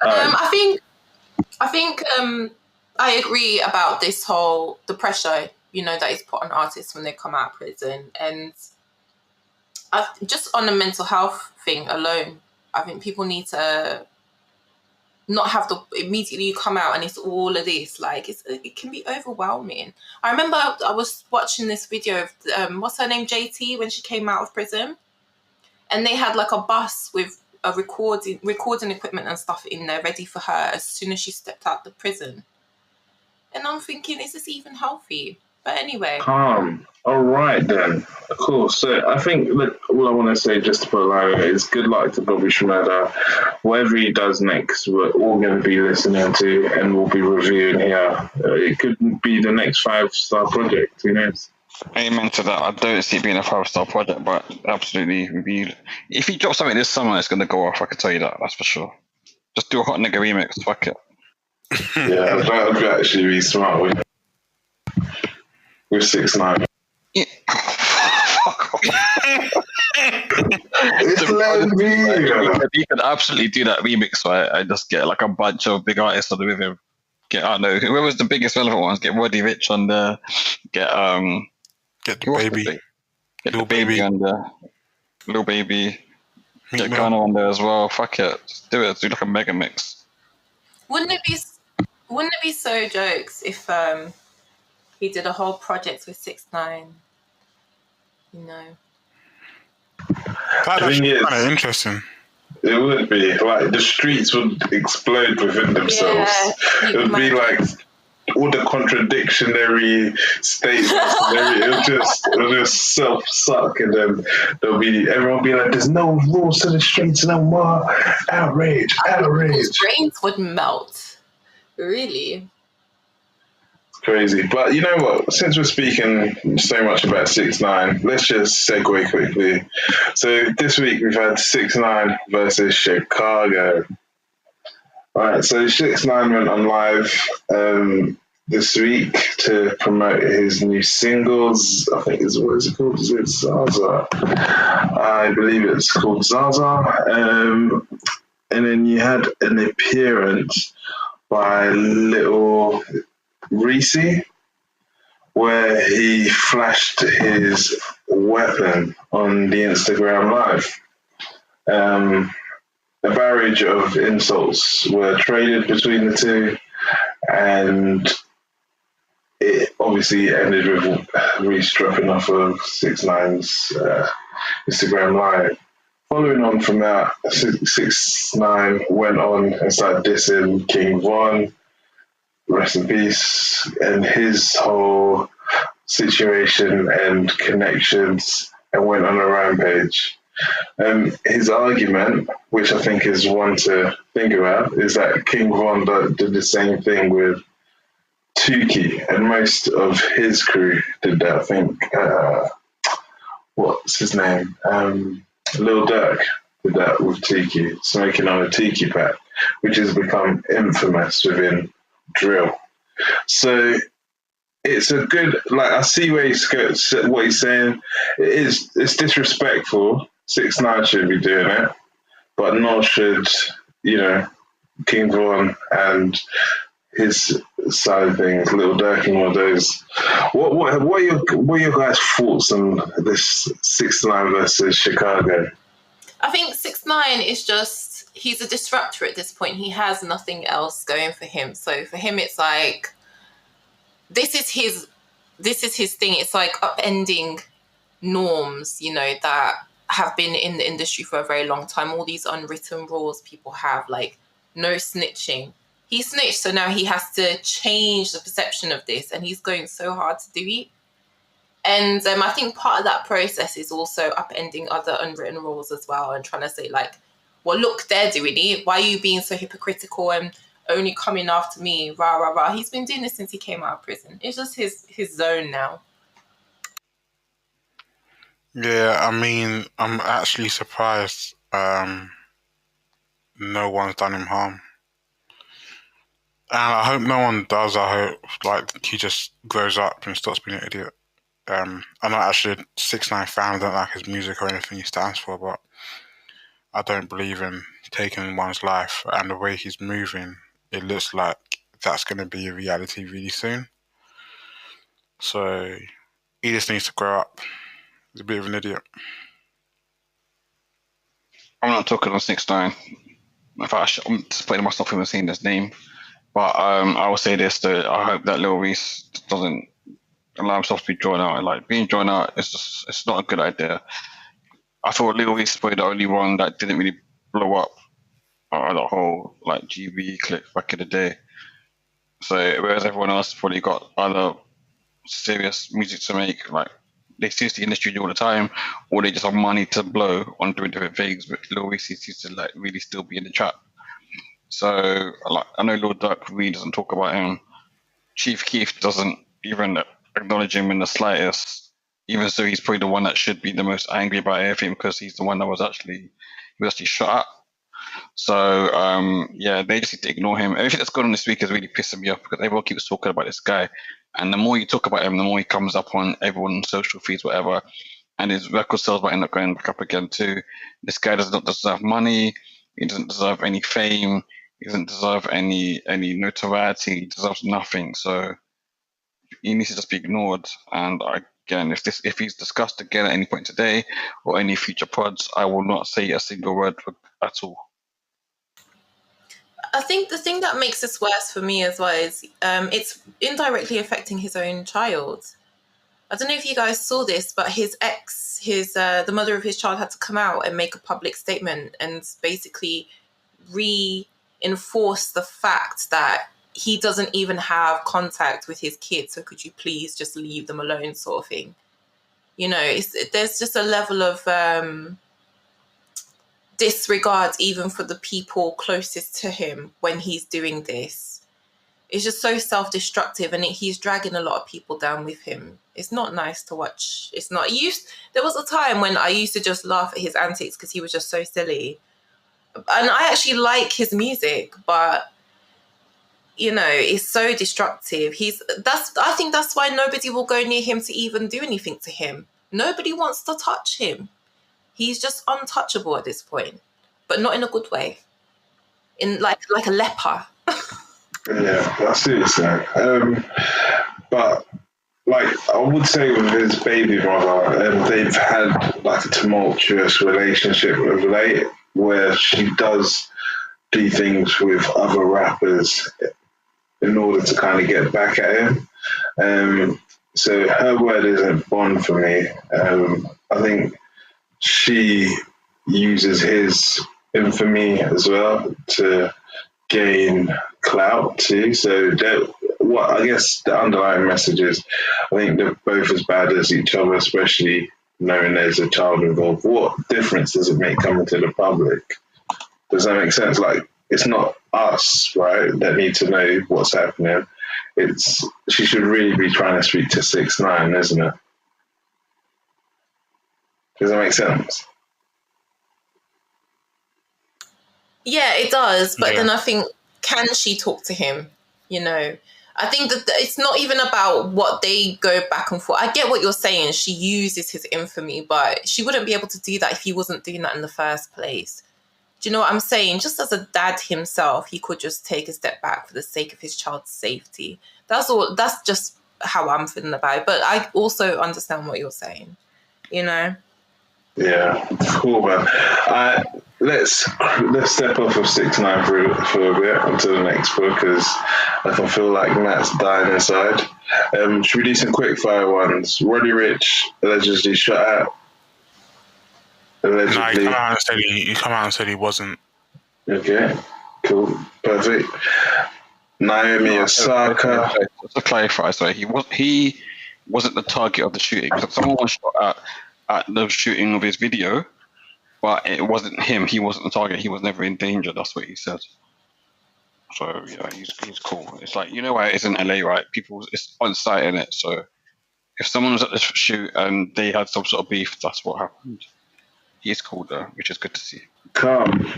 I think I agree about this whole the pressure, that is put on artists when they come out of prison, and just on the mental health thing alone, I think people need to not have to immediately come out and it's all of this. Like, it can be overwhelming. I remember I was watching this video of what's her name, JT, when she came out of prison, and they had like a bus with a recording equipment and stuff in there ready for her as soon as she stepped out the prison. And I'm thinking, is this even healthy? But anyway. All right then. Cool. So I think all I want to say, just to put a line on it, is good luck to Bobby Shmurda. Whatever he does next, we're all going to be listening to and we'll be reviewing here. It could be the next 5-star project, who knows? Amen to that. I don't see it being a 5-star project, but absolutely, if he drops something this summer, it's going to go off. I can tell you that. That's for sure. Just do a hot nigga remix. Fuck it. Yeah, that would actually be smart with 6ix9ine. Yeah. It's let me. You can absolutely do that remix, right? I just get like a bunch of big artists on the with him. I don't know, whoever was the biggest relevant ones? Get Roddy Rich on there. Get the baby. Get the baby on there. Lil Baby. Get Ghana on there as well. Fuck it. Just do it. Do like a mega mix. Wouldn't it be so jokes if he did a whole project with 6ix9ine? That'd actually be kind of interesting. It would be. Like, the streets would explode within themselves. Yeah, it would be like all the contradictionary statements. It'll just self-suck, and then everyone will be like, there's no rules to the streets no more. Outrage. People's brains would melt. Really? Crazy. But you know what? Since we're speaking so much about 6ix9ine, let's just segue quickly. So this week we've had 6ix9ine versus Chicago. All right, so 6ix9ine went on live this week to promote his new singles. I think what is it called? Is it Zaza? I believe it's called Zaza. And then you had an appearance by Little Richie, where he flashed his weapon on the Instagram Live. A barrage of insults were traded between the two, and it obviously ended with Reese dropping off of 6ix9ine's Instagram Live. Following on from that, 6ix9ine went on and started dissing King Von, rest in peace, and his whole situation and connections, and went on a rampage. His argument, which I think is one to think about, is that King Von did the same thing with Tuki, and most of his crew did that. I think, what's his name? Lil Durk did that with Tuki, smoking on a Tuki pack, which has become infamous within drill. So it's a good, like, I see what he's saying. It's disrespectful. 6ix9ine should be doing it, but nor should, King Von and his side of things, Lil Durk and all those. What are your guys' thoughts on this 6ix9ine versus Chicago? I think 6ix9ine is just, he's a disruptor at this point. He has nothing else going for him. So for him, it's like, this is his thing. It's like upending norms, that have been in the industry for a very long time. All these unwritten rules people have, like no snitching. He snitched, so now he has to change the perception of this, and he's going so hard to do it. And I think part of that process is also upending other unwritten rules as well, and trying to say like, well, look, they're doing it. Why are you being so hypocritical and only coming after me? Rah, rah, rah. He's been doing this since he came out of prison. It's just his zone now. Yeah, I mean, I'm actually surprised no one's done him harm. And I hope no one does. I hope like he just grows up and stops being an idiot. I'm not actually a 6ix9ine fan. I don't like his music or anything he stands for, but I don't believe in taking one's life. And the way he's moving, it looks like that's going to be a reality really soon. So he just needs to grow up. He's a bit of an idiot. I'm not talking on 6ix9ine. In fact, I'm disappointed myself even seeing this name. But I will say this, that I hope that Lil Reese doesn't allow himself to be drawn out. Like, being drawn out it's not a good idea. I thought Lil Reese was probably the only one that didn't really blow up the whole like GB clip back in the day. So whereas everyone else probably got other serious music to make, like they see the industry all the time, or they just have money to blow on doing different things. But Lil Reese seems to like really still be in the trap. So like I know Lil Durk really doesn't talk about him. Chief Keef doesn't even acknowledge him in the slightest. Even so, he's probably the one that should be the most angry about everything because he's the one that was actually shot at. So yeah, they just need to ignore him. Everything that's going on this week is really pissing me off because everyone keeps talking about this guy, and the more you talk about him, the more he comes up on everyone's social feeds, whatever. And his record sales might end up going back up again too. This guy does not deserve money. He doesn't deserve any fame. He doesn't deserve any notoriety. He deserves nothing. So he needs to just be ignored. And again, if he's discussed again at any point today or any future pods, I will not say a single word at all. I think the thing that makes this worse for me as well is it's indirectly affecting his own child. I don't know if you guys saw this, but his ex, the mother of his child, had to come out and make a public statement and basically reinforce the fact that he doesn't even have contact with his kids. So could you please just leave them alone, sort of thing. You know, there's just a level of disregard even for the people closest to him when he's doing this. It's just so self-destructive, and he's dragging a lot of people down with him. It's not nice to watch. It's not. There was a time when I used to just laugh at his antics because he was just so silly. And I actually like his music, but you know, it's so destructive. I think that's why nobody will go near him to even do anything to him. Nobody wants to touch him. He's just untouchable at this point, but not in a good way. In like a leper. Yeah, I see what you're saying. But like I would say with his baby brother, they've had like a tumultuous relationship of late, where she does do things with other rappers in order to kind of get back at him. So her word isn't bond for me. I think she uses his infamy as well to gain clout too. So what I guess the underlying message is, I think they're both as bad as each other, especially knowing there's a child involved. What difference does it make coming to the public? Does that make sense? Like, it's not us, right, that need to know what's happening. She should really be trying to speak to 6ix9ine, isn't it? Does that make sense? Yeah, it does. But then I think, can she talk to him? You know, I think that it's not even about what they go back and forth. I get what you're saying. She uses his infamy, but she wouldn't be able to do that if he wasn't doing that in the first place. Do you know what I'm saying? Just as a dad himself, he could just take a step back for the sake of his child's safety. That's all. That's just how I'm feeling about it. But I also understand what you're saying, you know? Yeah, cool, man. Let's step off of 6ix9ine for a bit until the next book, because I can feel like Matt's dying inside. Should we do some quick fire ones? Roddy Ricch allegedly shot out. Allegedly. No, he come out and said he wasn't. Okay, cool, perfect. Naomi Osaka. To clarify, sorry, he wasn't the target of the shooting. So someone was shot at the shooting of his video, but it wasn't him. He wasn't the target. He was never in danger. That's what he said. So yeah, he's cool. It's like, you know why it's in LA, right? It's on site in it. So if someone was at the shoot and they had some sort of beef, that's what happened. He's cool though, which is good to see. Calm.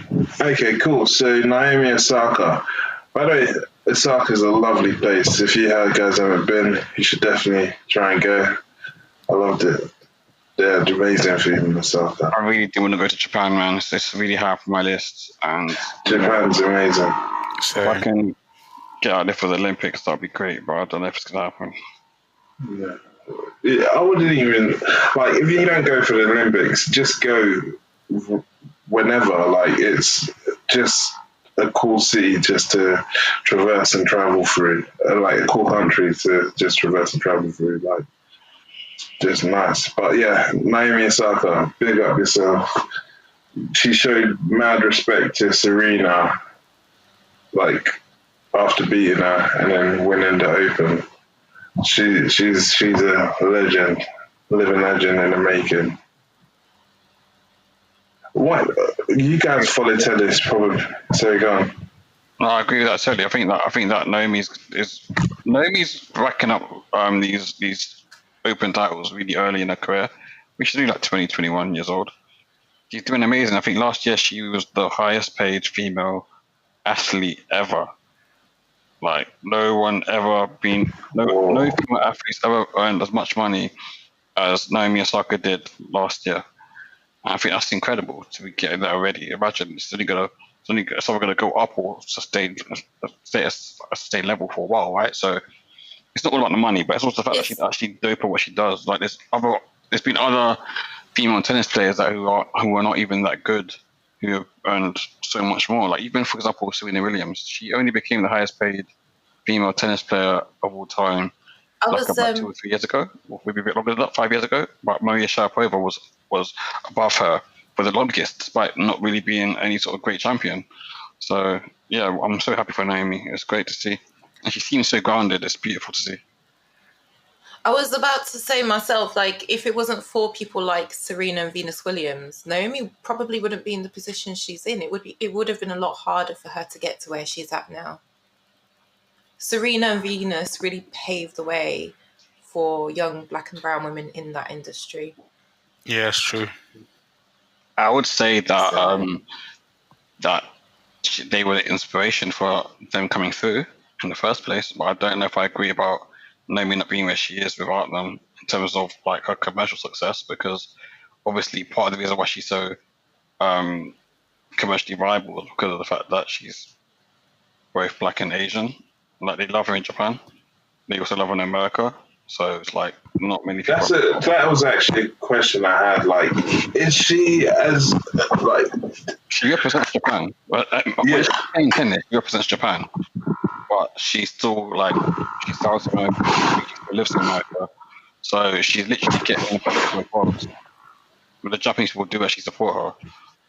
Okay, cool. So Naomi Osaka. By the way, Osaka is a lovely place. If you guys haven't been, you should definitely try and go. I loved it. They had amazing food in Osaka. I really do want to go to Japan, man. It's really high up on my list. And Japan's amazing. So if I can get out there for the Olympics, that'd be great, but I don't know if it's going to happen. Yeah. I wouldn't even, like, if you don't go for the Olympics, just go whenever. Like, it's just a cool city just to traverse and travel through. Like, a cool country to just traverse and travel through. Like, just nice. But yeah, Naomi Osaka, big up yourself. She showed mad respect to Serena, like, after beating her and then winning the Open. She's a legend, living legend in the making. What you guys follow tennis? Probably. So go on. No, I agree with that totally. I think that Naomi's racking up these Open titles really early in her career. She's only like 20, 21 years old. She's doing amazing. I think last year she was the highest paid female athlete ever. Like no female athletes ever earned as much money as Naomi Osaka did last year. And I think that's incredible to be getting that already. Imagine it's only going to go up or stay level for a while, right? So it's not all about the money, but it's also the fact that she's actually dope at what she does. Like there's been other female tennis players who are not even that good, who have earned so much more. Like even, for example, Serena Williams, she only became the highest paid female tennis player of all time about 2 or 3 years ago, or maybe a bit longer than that, 5 years ago. But Maria Sharapova was above her for the longest, despite not really being any sort of great champion. So yeah, I'm so happy for Naomi. It's great to see, and she seems so grounded. It's beautiful to see. I was about to say myself, like, if it wasn't for people like Serena and Venus Williams, Naomi probably wouldn't be in the position she's in. It would have been a lot harder for her to get to where she's at now. Serena and Venus really paved the way for young Black and brown women in that industry. Yeah, it's true. I would say that that they were the inspiration for them coming through in the first place, but I don't know if I agree about Naomi not being where she is without them in terms of like her commercial success, because obviously part of the reason why she's so commercially viable is because of the fact that she's both Black and Asian. Like they love her in Japan, they also love her in America. So it's like not many people. That was actually a question I had. Like, is she as like? She represents Japan, but when she's playing tennis, she represents Japan. But she's still like she's South America, she lives in America, so she's literally getting involved. But the Japanese people do actually support her,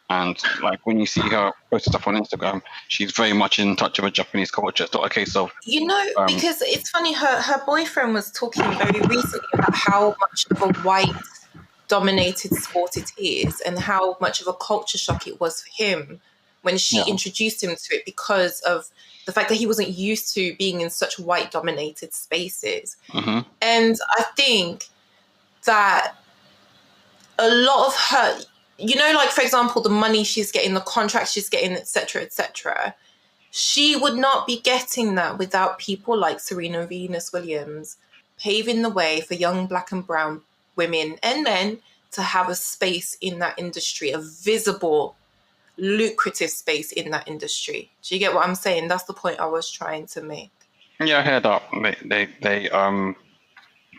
and like when you see her post stuff on Instagram, she's very much in touch with Japanese culture. It's not a case of because it's funny. Her boyfriend was talking very recently about how much of a white-dominated sport it is, and how much of a culture shock it was for him when she introduced him to it, because of the fact that he wasn't used to being in such white-dominated spaces. Mm-hmm. And I think that a lot of her, like, for example, the money she's getting, the contracts she's getting, etc., she would not be getting that without people like Serena and Venus Williams paving the way for young Black and brown women and men to have a space in that industry, a visible, lucrative space in that industry. Do you get what I'm saying? That's the point I was trying to make. Yeah, I heard that. They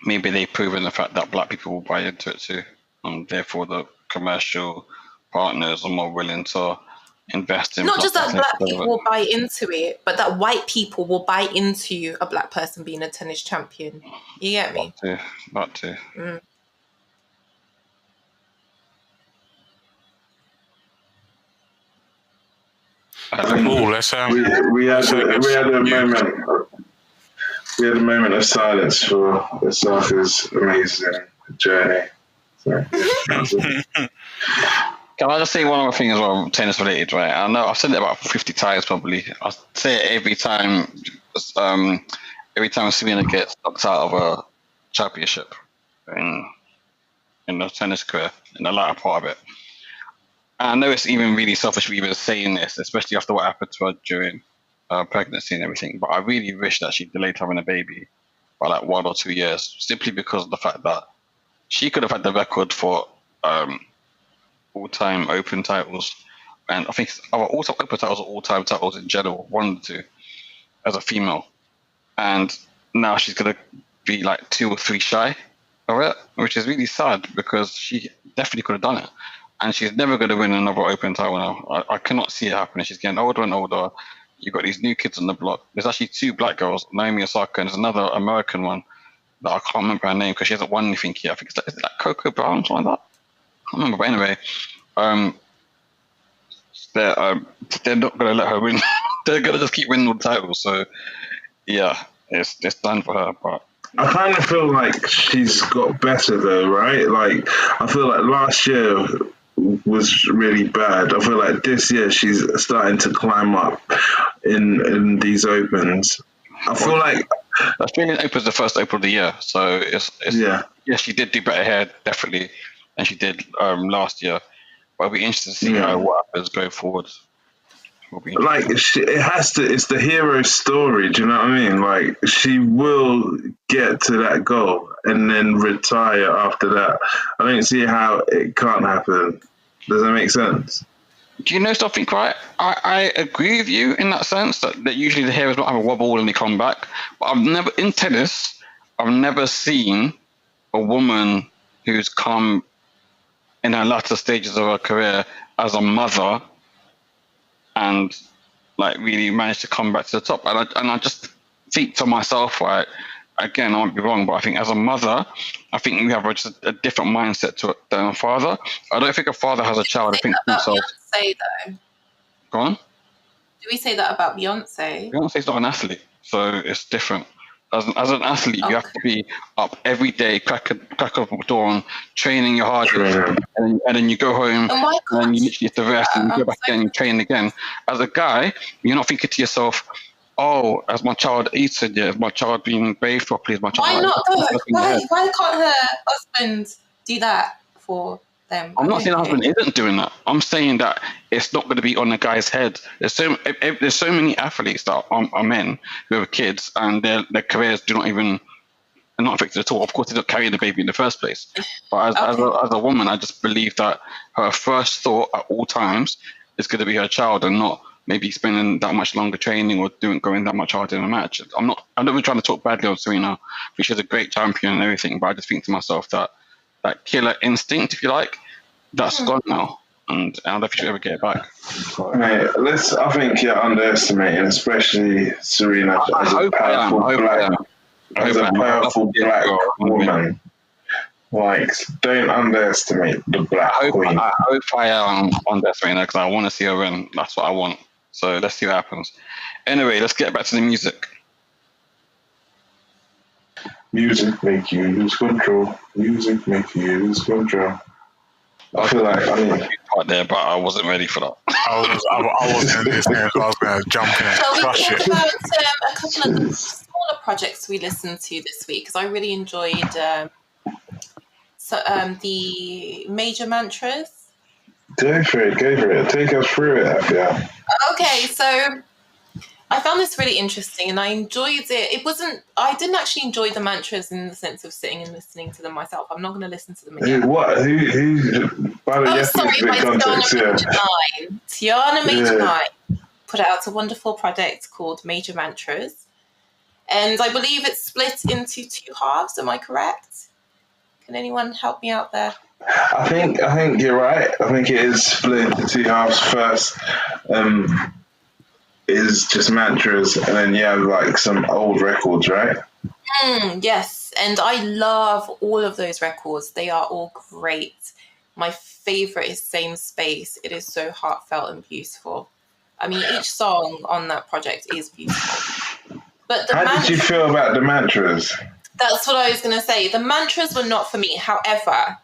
maybe they've proven the fact that Black people will buy into it too, and therefore the commercial partners are more willing to invest in. Not just that Black people will buy into it, but that white people will buy into a Black person being a tennis champion. You get me? That too. Mm. Let's we had a moment. We had a moment of silence for Osaka's amazing journey. So, Can I just say one other thing as well, tennis related, right? I know I've said it about 50 times probably. I say it every time Serena gets knocked out of a championship in the tennis career, in the latter part of it. And I know it's even really selfish for even saying this, especially after what happened to her during pregnancy and everything. But I really wish that she delayed having a baby by like 1 or 2 years, simply because of the fact that she could have had the record for all-time Open titles, and I think our all-time Open titles or all-time titles in general, one of the two, as a female. And now she's going to be like 2 or 3 shy of it, which is really sad because she definitely could have done it. And she's never going to win another Open title now. I cannot see it happening. She's getting older and older. You've got these new kids on the block. There's actually 2 black girls, Naomi Osaka, and there's another American one that I can't remember her name because she hasn't won anything yet. I think is it like Coco Brown, something like that? I can't remember. But anyway, they're not going to let her win. They're going to just keep winning all the titles. So, yeah, it's done for her. But I kind of feel like she's got better though, right? Like, I feel like last year was really bad. I feel like this year she's starting to climb up in these Opens. I feel like Australian Open is the first Open of the year, so it's yeah, she did do better here definitely than she did last year. But it'll be interesting to see what happens going forward. Like it has to. It's the hero story. Do you know what I mean? Like she will get to that goal and then retire after that. I don't see how it can't happen. Does that make sense? Do you know something, right? I agree with you in that sense that usually the heroes don't have a wobble and they come back. But I've never seen a woman who's come in her latter stages of her career as a mother and like really managed to come back to the top. And I just think to myself, right, again, I might be wrong, but I think as a mother, I think we have just a different mindset to it than a father. I don't think a father has a child. I think himself. Beyonce, though. Go on. Do we say that about Beyonce? Beyonce's not an athlete, so it's different. As an athlete, you have to be up every day, crack of dawn, training your hardest, and then you go home, and then you literally have to rest, and you go back again and train again. As a guy, you're not thinking to yourself, oh, has my child eaten yet? Has my child been bathed properly? Is my child... Why not though? Why can't her husband do that for them? I'm not saying the husband isn't doing that. I'm saying that it's not going to be on the guy's head. There's so many athletes that are men who have kids and their careers are not affected at all. Of course, they don't carry the baby in the first place. But as a woman, I just believe that her first thought at all times is going to be her child and not maybe spending that much longer training or going that much harder in a match. I'm not even trying to talk badly of Serena. I think she's a great champion and everything, but I just think to myself that killer instinct, if you like, that's gone now. And I don't know if you should ever get it back. Mate, I think you're underestimating, especially Serena as a powerful black woman. Like, don't underestimate the black queen. I hope I am underestimating her because I want to see her win. That's what I want. So let's see what happens. Anyway, let's get back to the music. Music make you lose control. Music make you lose control. I feel like part there, but I wasn't ready for that. I wasn't listening, so I was going to jump in and crush it. Shall we talk about a couple of the smaller projects we listened to this week? Because I really enjoyed the Major Mantras. Go for it. Take us through it, yeah. Okay, so I found this really interesting and I enjoyed it. I didn't actually enjoy the mantras in the sense of sitting and listening to them myself. I'm not going to listen to them again. Tiana Major 9 put out a wonderful project called Major Mantras. And I believe it's split into 2 halves. Am I correct? Can anyone help me out there? I think you're right. I think it is split into 2 halves. First is just mantras, and then you have like some old records, right? Yes, and I love all of those records. They are all great. My favorite is Same Space. It is so heartfelt and beautiful. I mean, each song on that project is beautiful. But how did you feel about the mantras? That's what I was going to say. The mantras were not for me. However,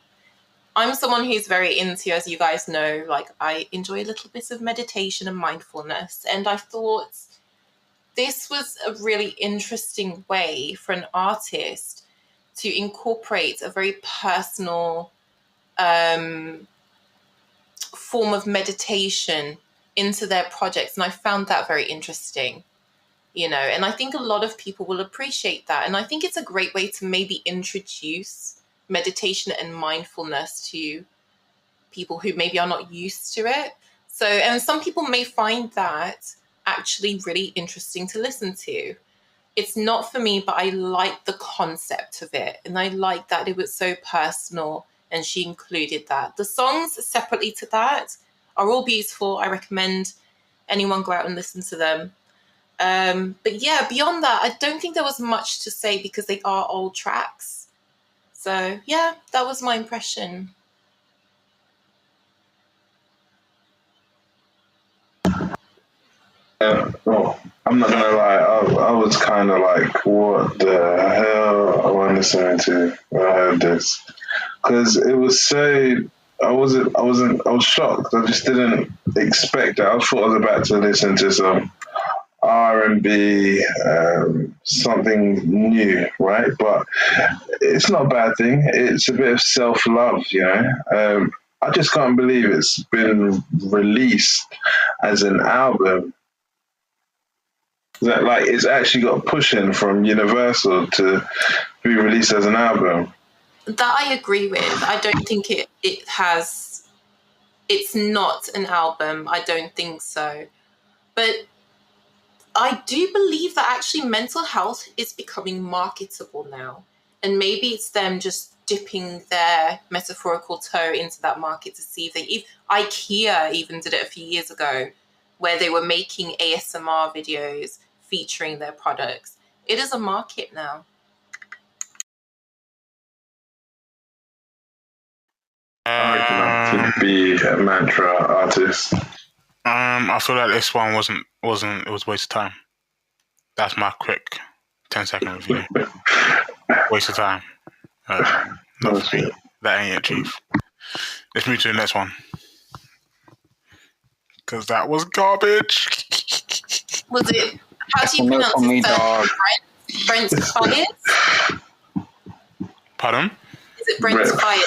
I'm someone who's very into, as you guys know, like I enjoy a little bit of meditation and mindfulness. And I thought this was a really interesting way for an artist to incorporate a very personal form of meditation into their projects. And I found that very interesting. And I think a lot of people will appreciate that. And I think it's a great way to maybe introduce meditation and mindfulness to people who maybe are not used to it. So, and some people may find that actually really interesting to listen to. It's not for me, but I like the concept of it. And I like that it was so personal and she included that. The songs separately to that are all beautiful. I recommend anyone go out and listen to them. But yeah, beyond that, I don't think there was much to say because they are old tracks. So yeah, that was my impression. Well, I'm not gonna lie, I was kind of like, what the hell am I listening to when I heard this? Because it was so, I was shocked. I just didn't expect it. I thought I was about to listen to some R&B, something new, right? But it's not a bad thing. It's a bit of self-love, I just can't believe it's been released as an album. That like it's actually got pushing from Universal to be released as an album. That I agree with. I don't think it has. It's not an album. I don't think so. But I do believe that actually mental health is becoming marketable now. And maybe it's them just dipping their metaphorical toe into that market to see if IKEA even did it a few years ago, where they were making ASMR videos featuring their products. It is a market now. I reckon I could be a mantra artist. I feel like this one wasn't. It was a waste of time. That's my quick 10-second review. Waste of time. Not for me. That ain't it, Chief. Let's move to the next one. Because that was garbage. Was it? How do you pronounce it? Brent's Fires? Pardon? Is it Brent's Fires?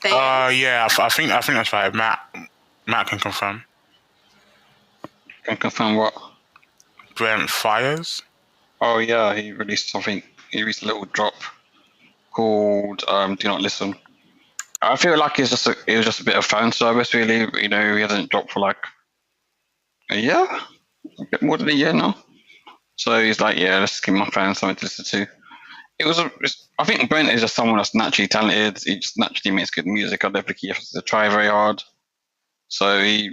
Yeah, I think that's right. Matt can confirm. Can confirm what? Brent Fires. Oh yeah, he released something. He released a little drop called "Do Not Listen." I feel like it was just a bit of fan service, really. He hasn't dropped for like a year, a bit more than a year now. So he's like, yeah, let's give my fans something to listen to. I think Brent is just someone that's naturally talented. He just naturally makes good music. I don't think he has to try very hard. So he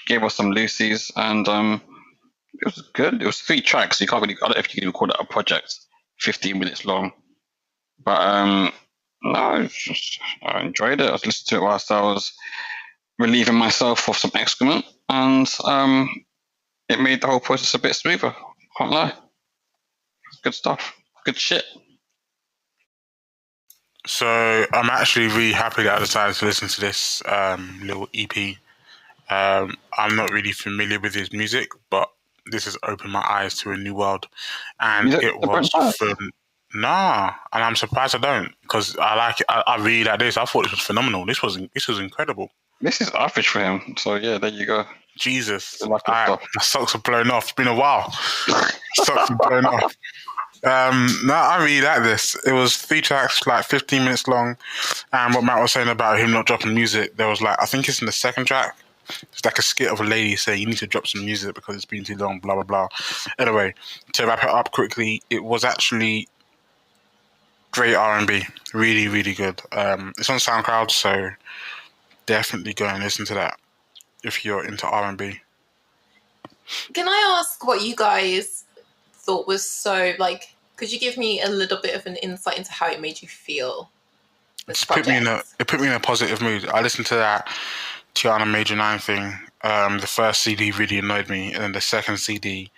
gave us some Lucy's, and it was good. It was 3 tracks. So you can't really, I don't know if you can even call it a project. 15 minutes long, but no, I enjoyed it. I was listening to it whilst I was relieving myself of some excrement, and it made the whole process a bit smoother. Can't lie. Good stuff. Good shit. So I'm actually really happy that I decided to listen to this little EP. I'm not really familiar with his music, but this has opened my eyes to a new world, and it was fun. Nah, and I'm surprised I don't, because I like it. I really like this. I thought this was phenomenal. This was incredible. This is average for him. So yeah, there you go. Jesus, my socks are blown off. It's been a while. Socks are blown off. No, I really like this. It was 3 tracks, like 15 minutes long. And what Matt was saying about him not dropping music, there was like, I think it's in the second track. It's like a skit of a lady saying, you need to drop some music because it's been too long, blah, blah, blah. Anyway, to wrap it up quickly, it was actually great R&B. Really, really good. It's on SoundCloud, so definitely go and listen to that if you're into R&B. Can I ask what you guys thought was so, like, could you give me a little bit of an insight into how it made you feel? It put me in a positive mood. I listened to that Tiana Major 9 thing. The first CD really annoyed me, and then the second CD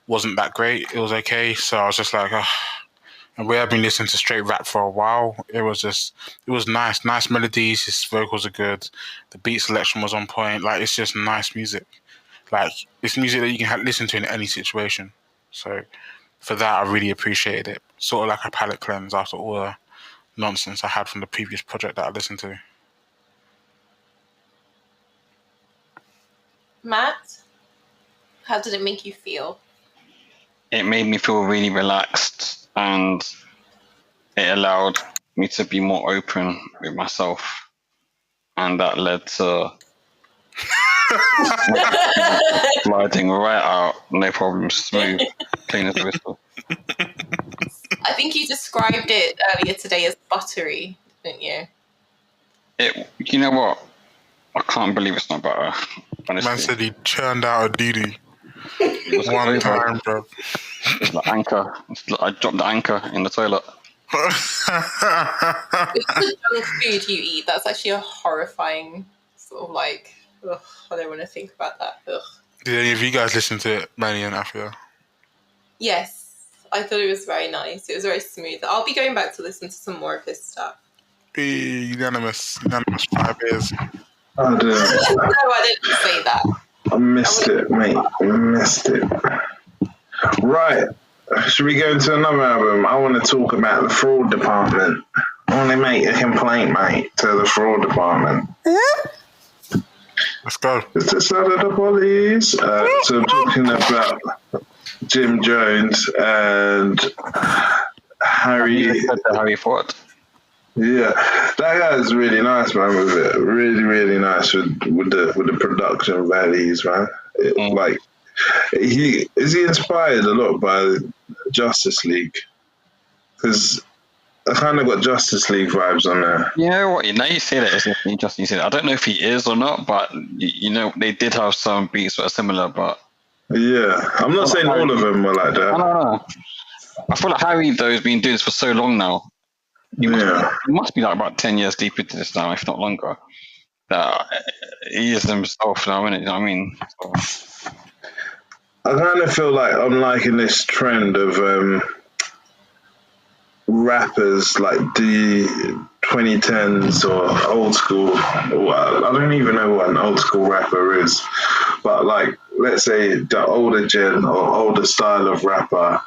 wasn't that great. It was okay. So I was just like, oh. And we have been listening to straight rap for a while. It was nice melodies. His vocals are good. The beat selection was on point. Like, it's just nice music. Like, it's music that you can listen to in any situation. So for that, I really appreciated it. Sort of like a palate cleanse after all the nonsense I had from the previous project that I listened to. Matt, how did it make you feel? It made me feel really relaxed, and it allowed me to be more open with myself, and that led to gliding right out, no problem, smooth, clean as a whistle. I think you described it earlier today as buttery, didn't you? You know what? I can't believe it's not butter. Honestly. Man said he churned out a doo-doo. One time, bro. It's like anchor. I dropped the anchor in the toilet. It's the junk food you eat. That's actually a horrifying sort of like, ugh, I don't want to think about that. Ugh. Did any of you guys listen to it, Manny and Afia? Yes, I thought it was very nice. It was very smooth. I'll be going back to listen to some more of his stuff. Unanimous 5 years. Oh, dear. No, I didn't say that. I missed it, mate. I missed it. Right. Should we go into another album? I want to talk about the fraud department. I want to make a complaint, mate, to the fraud department. Let's go. It's the side of the police. So I'm talking about Jim Jones and Harry. Harry Ford. Yeah, that guy's really nice, man. With it, really, really nice with the production values, man. Like he inspired a lot by Justice League, because I kind of got Justice League vibes on there. You know what? Now you say that, as if he just you said. I don't know if he is or not, but you know they did have some beats that are similar. But yeah, I'm not saying all of them were like that. No. I feel like Harry though has been doing this for so long now. He must be like about 10 years deep into this now, if not longer. He is himself now, isn't it? You know what I mean? So. I kind of feel like I'm liking this trend of rappers like the 2010s or old school. Well, I don't even know what an old school rapper is, but like, let's say the older gen or older style of rapper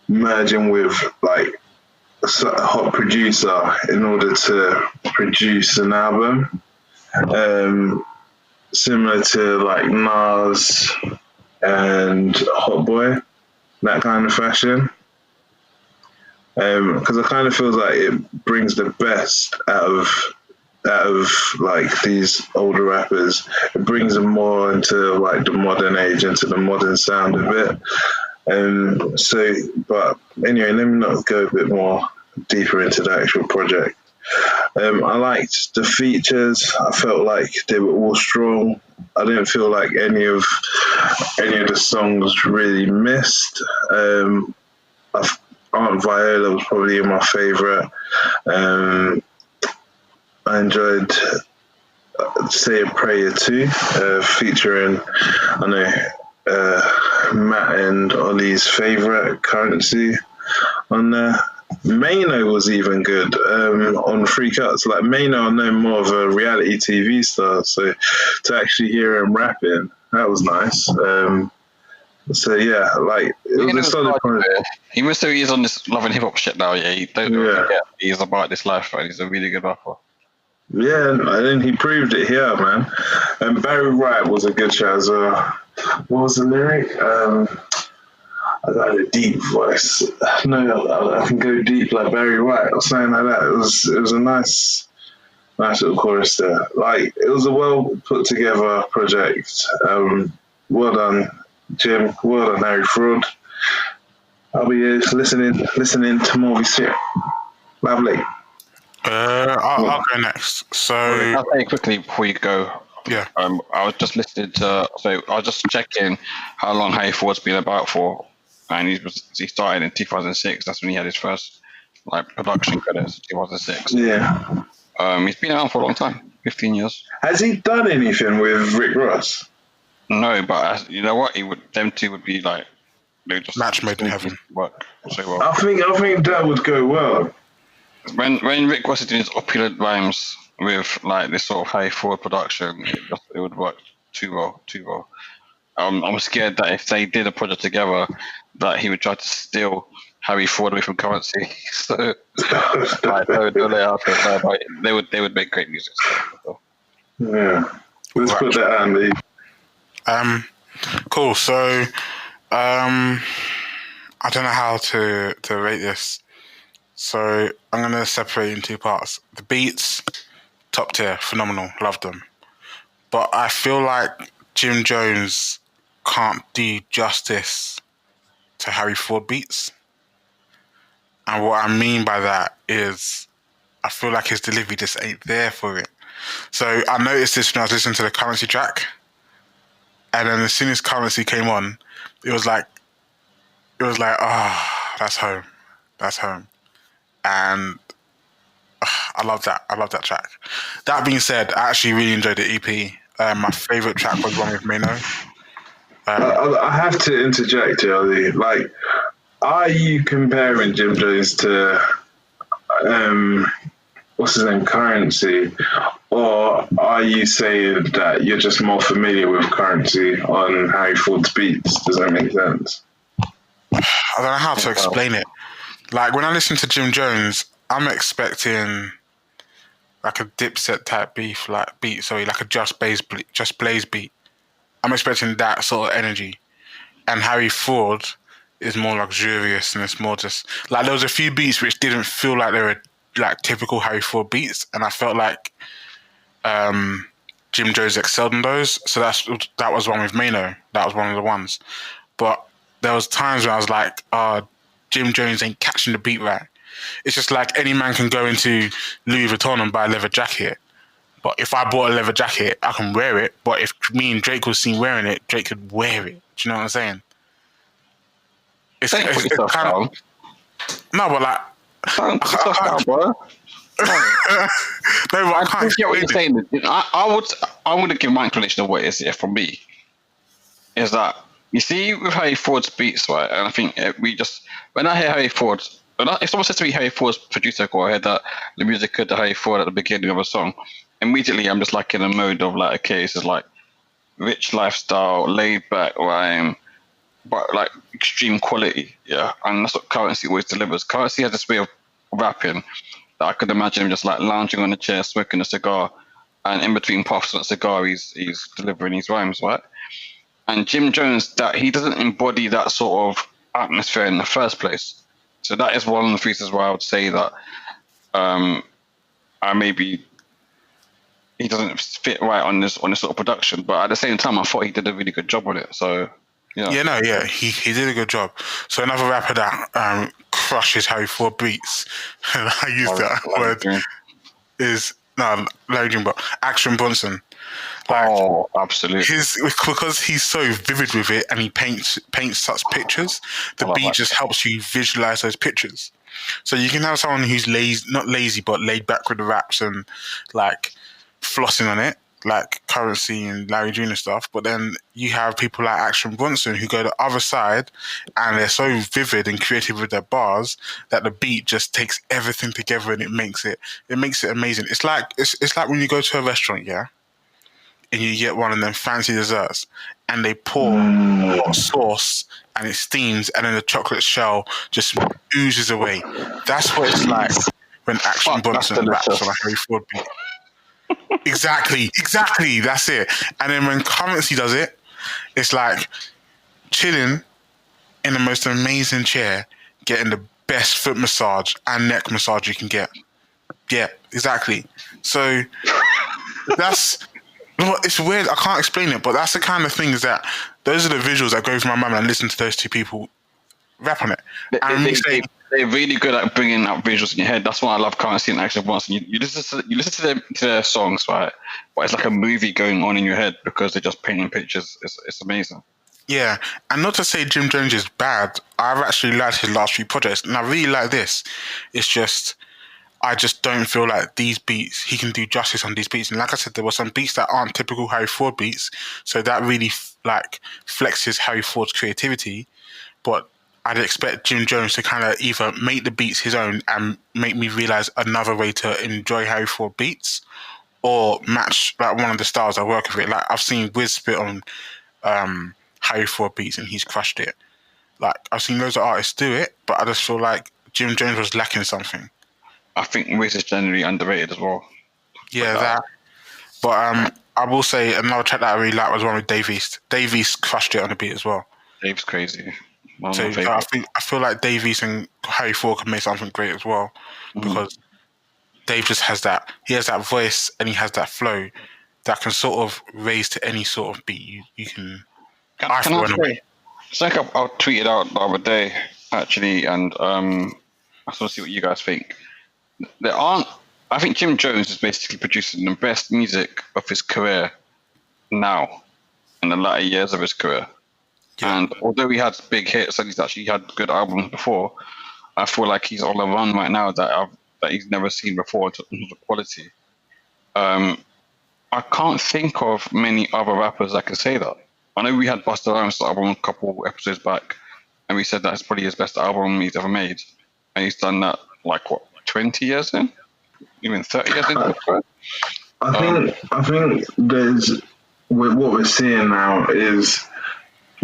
merging with like a hot producer in order to produce an album, similar to like Nas and Hot Boy, that kind of fashion. Because I kind of feel like it brings the best out of like these older rappers. It brings them more into like the modern age, into the modern sound of it. But anyway, let me not go a bit more deeper into the actual project. I liked the features. I felt like they were all strong. I didn't feel like any of the songs really missed. Aunt Viola was probably my favorite. I enjoyed Say a Prayer too, featuring Matt and Ollie's favorite, Currency, on there. Mano was even good on Free Cuts. Like, Mano, I know more of a reality TV star, so to actually hear him rapping, that was nice. So yeah, like, it was a solid point. Even though he's on this Love and Hip Hop shit now, he's about this life, and he's a really good rapper. Yeah, and then he proved it here, man. And Barry White was a good show as well. What was the lyric? I got a deep voice. No, I can go deep like Barry White or something like that. It was a nice little chorus there. Like, it was a well put together project. Well done, Jim. Well done, Harry Fraud. I'll be listening to more shit. Lovely. I'll go next. So I'll say quickly before you go. Yeah. I was just listed. So I was just checking how long Harry Ford's been about for, and he started in 2006. That's when he had his first like production credits. 2006. Yeah. He's been around for a long time, 15 years. Has he done anything with Rick Ross? No, but you know what? Them two would be like they just Match made in heaven. work so well. I think that would go well. When Rick was doing his opulent rhymes with like this sort of high forward production, it would work too well. I'm scared that if they did a project together, that he would try to steal Harry Ford away from Currency. So like, they would make great music. So. Yeah, let's put that on the. Cool. So, I don't know how to rate this. So I'm gonna separate in two parts. The beats, top tier, phenomenal, loved them. But I feel like Jim Jones can't do justice to Harry Ford beats. And what I mean by that is I feel like his delivery just ain't there for it. So I noticed this when I was listening to the Currency track. And then as soon as Currency came on, it was like, that's home. That's home. And I love that. I love that track. That being said, I actually really enjoyed the EP. My favourite track was one with Mano. I have to interject here, Ali. Like, are you comparing Jim Jones to what's his name, Currency, or are you saying that you're just more familiar with Currency on Harry Ford's beats? Does that make sense? I don't know how to explain it. Like, when I listen to Jim Jones, I'm expecting like a Dipset type beat, like a Just Blaze beat. I'm expecting that sort of energy. And Harry Ford is more luxurious, and it's more just like there was a few beats which didn't feel like they were like typical Harry Ford beats, and I felt like Jim Jones excelled in those. So that was one with Mano. That was one of the ones. But there was times when I was like, Jim Jones ain't catching the beat right. It's just like any man can go into Louis Vuitton and buy a leather jacket. But if I bought a leather jacket, I can wear it. But if me and Drake was seen wearing it, Drake could wear it. Do you know what I'm saying? It's kind of... No, but like... bro. No, but I can't get what you're saying. I would give my inclination of what it is here from me. Is that, you see, with Harry Ford's beats, right? And I think when I hear Harry Ford, if someone says to me Harry Ford's producer, or I heard that the music of Harry Ford at the beginning of a song, immediately I'm just like in a mode of like, okay, this is like rich lifestyle, laid back rhyme, but like extreme quality, yeah. And that's what Currency always delivers. Currency has this way of rapping that I could imagine him just like lounging on a chair, smoking a cigar, and in between puffs on a cigar, he's delivering his rhymes, right? And Jim Jones, that he doesn't embody that sort of atmosphere in the first place. So that is one of the reasons why I would say that he doesn't fit right on this sort of production. But at the same time, I thought he did a really good job on it. So yeah. He did a good job. So another rapper that crushes Harry Ford beats, and I use that word, is Larry June, but Action Bronson. Like, absolutely. Because he's so vivid with it, and he paints such pictures. The beat just helps you visualize those pictures. So you can have someone who's not lazy, but laid back with the raps and like flossing on it, like Currency and Larry June and stuff. But then you have people like Action Bronson who go the other side, and they're so vivid and creative with their bars that the beat just takes everything together, and it makes it amazing. It's like when you go to a restaurant, yeah, and you get one of them fancy desserts, and they pour hot sauce, and it steams, and then the chocolate shell just oozes away. That's what it's like when Action Bronson raps on a Harry Ford beat. Exactly, that's it. And then when Currency does it, it's like chilling in the most amazing chair, getting the best foot massage and neck massage you can get. Yeah, exactly. So it's weird, I can't explain it, but that's the kind of things those are the visuals that go through my mind when I listen to those two people rap on it. They're really good at bringing up visuals in your head. That's why I love Currency and Action Bronson. You listen to their songs, right? But it's like a movie going on in your head because they're just painting pictures. It's amazing. Yeah, and not to say Jim Jones is bad. I've actually liked his last few projects, and I really like this. It's just, I just don't feel like these beats, he can do justice on these beats. And like I said, there were some beats that aren't typical Harry Ford beats, so that really like flexes Harry Ford's creativity. but I'd expect Jim Jones to kind of either make the beats his own and make me realize another way to enjoy Harry Ford beats, or match like one of the styles I work with it. Like I've seen Wiz spit on Harry Ford beats and he's crushed it. Like I've seen loads of artists do it, but I just feel like Jim Jones was lacking something. I think Wiz is generally underrated as well. Yeah, that. But I will say another track that I really liked was one with Dave East. Dave East crushed it on the beat as well. Dave's crazy. So I feel like Dave East and Harry Ford can make something great as well, because Dave just has that. He has that voice and he has that flow that can sort of raise to any sort of beat you can. I say? It's like I tweeted out the other day actually, and I just want to see what you guys think. I think Jim Jones is basically producing the best music of his career now, in the latter years of his career. Yeah. And although he had big hits and he's actually had good albums before, I feel like he's on a run right now that he's never seen before in terms of quality. I can't think of many other rappers that can say that. I know we had Busta Rhymes' album a couple episodes back, and we said that's probably his best album he's ever made. And he's done that, 20 years in? Even 30 years in? I think there's, what we're seeing now is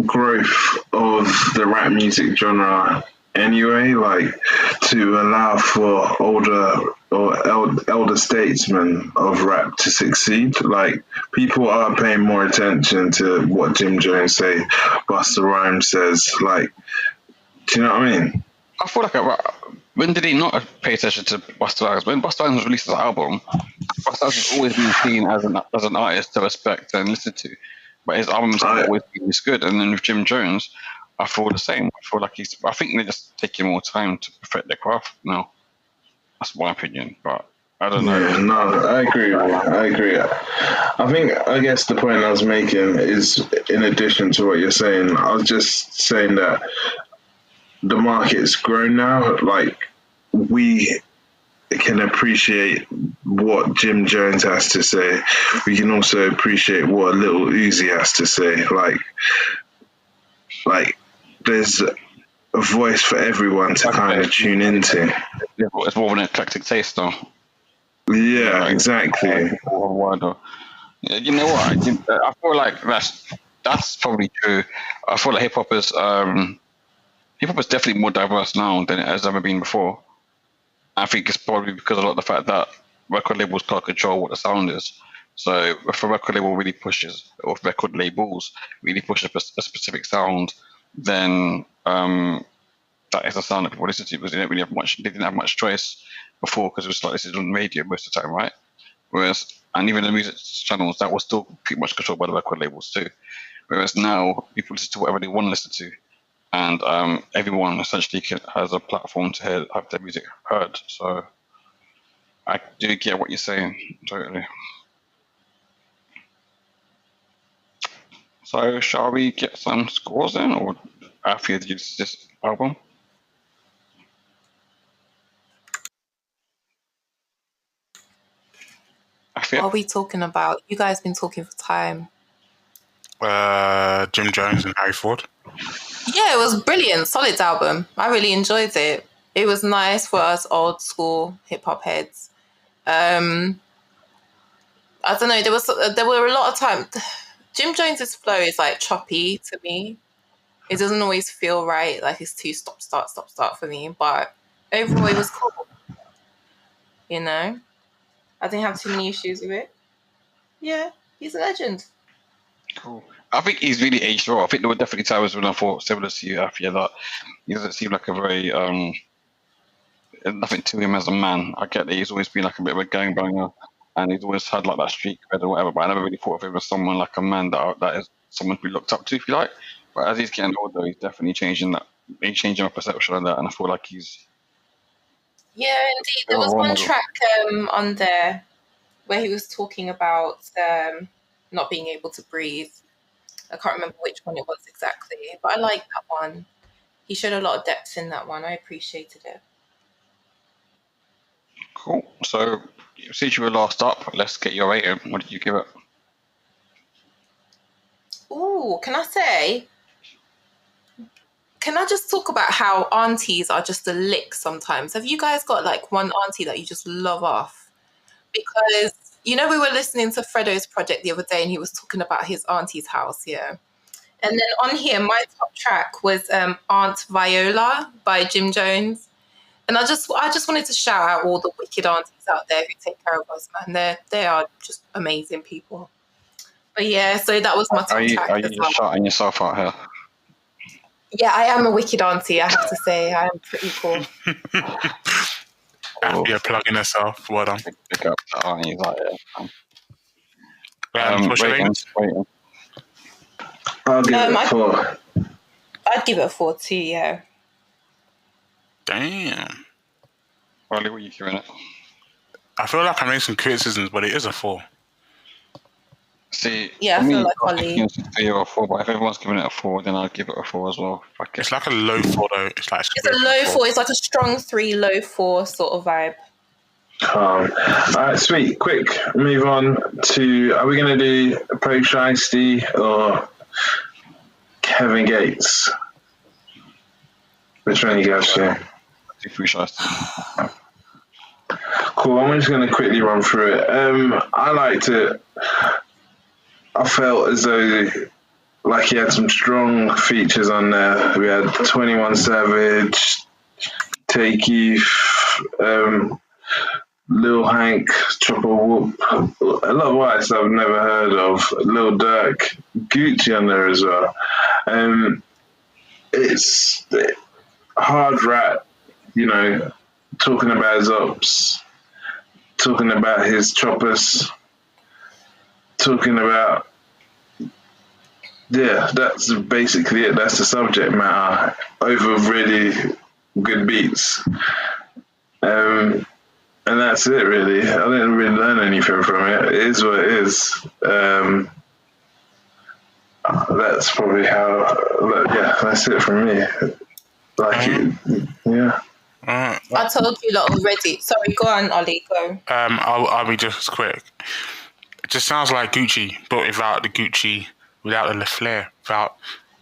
growth of the rap music genre anyway, to allow for older or elder statesmen of rap to succeed. People are paying more attention to what Jim Jones say, Busta Rhymes says. Do you know what I mean? I feel like when did he not pay attention to Busta Rhymes? When Busta Rhymes released his album, Busta Rhymes has always been seen as an artist to respect and listen to. But his albums have always been this good. And then with Jim Jones, I feel the same. I feel like I think they're just taking more time to perfect their craft now. That's my opinion, but I don't know. Yeah, no, I agree. I guess the point I was making is, in addition to what you're saying, I was just saying that the market's grown now. We can appreciate what Jim Jones has to say. We can also appreciate what Lil Uzi has to say. There's a voice for everyone to kind of tune into. It's more of an eclectic taste, though. Yeah, exactly. You know what? I feel like that's probably true. I feel like hip hop is definitely more diverse now than it has ever been before. I think it's probably because of the fact that record labels can't control what the sound is. So if a record label really pushes, or if record labels really push a specific sound, then that is a sound that people listen to, because they didn't have much choice before, because it was this is on radio most of the time, right? And even the music channels, that was still pretty much controlled by the record labels too. Whereas now people listen to whatever they want to listen to, and everyone essentially has a platform to have their music heard. So I do get what you're saying, totally. So shall we get some scores in, or after this album? What are we talking about? You guys been talking for time. Jim Jones and Harry Ford. Yeah, it was brilliant. Solid album. I really enjoyed it. It was nice for us old school hip hop heads. I don't know. There were a lot of times. Jim Jones's flow is choppy to me. It doesn't always feel right. It's too stop start for me. But overall, it was cool. I didn't have too many issues with it. Yeah, he's a legend. Cool. I think he's really aged well. I think there were definitely times when I thought similar to you after that. He doesn't seem like a very nothing to him as a man. I get that he's always been a bit of a gangbanger, and he's always had that street cred or whatever. But I never really thought of him as someone like a man that is someone to be looked up to, if you like. But as he's getting older, he's definitely changing that. He's changing my perception of that, and I feel like he's. Yeah, indeed. There was one track on there where he was talking about not being able to breathe. I can't remember which one it was exactly, but I like that one. He showed a lot of depth in that one. I appreciated it. Cool. So, since you were last up, let's get your rating. What did you give it? Ooh, can I can I just talk about how aunties are just a lick sometimes? Have you guys got like one auntie that you just love off? Because, we were listening to Fredo's project the other day and he was talking about his auntie's house, yeah. And then on here, my top track was Aunt Viola by Jim Jones. And I just wanted to shout out all the wicked aunties out there who take care of us, man. They are just amazing people. But yeah, so that was my top track. Are you just shouting yourself out here? Yeah, I am a wicked auntie, I have to say. I am pretty cool. Yeah, plugging herself. Well done. Pick up the aunties out here. Waiting. I'll give it a 4. I'd give it a 4 too, yeah. Damn. Ollie, what are you giving it? I feel like I made some criticisms, but it is a 4. See, yeah, I feel like Ollie. It's a 3 or a 4, but if everyone's giving it a 4, then I'll give it a 4 as well. It's like a low 4 though. It's a low 4. It's like a strong 3, low 4 sort of vibe. All right, sweet. Quick, move on to. Are we going to do Pro Shiesty or Kevin Ghetts? Which one you guys do? Pro Shiesty. Cool. I'm just going to quickly run through it. I liked it. I felt as though like he had some strong features on there. We had 21 Savage, Tay Keith, Lil Hank, Chopper Whoop, a lot of artists I've never heard of, Lil Durk, Gucci on there as well. It's hard rap, talking about his ops, talking about his choppers, talking about, that's basically it. That's the subject matter over really good beats. And that's it, really. I didn't really learn anything from it. It is what it is. That's probably that's it from me. Yeah. I told you lot already. Sorry, go on, Ollie, go. I'll be just quick. It just sounds like Gucci, but without the Gucci, without the flair, without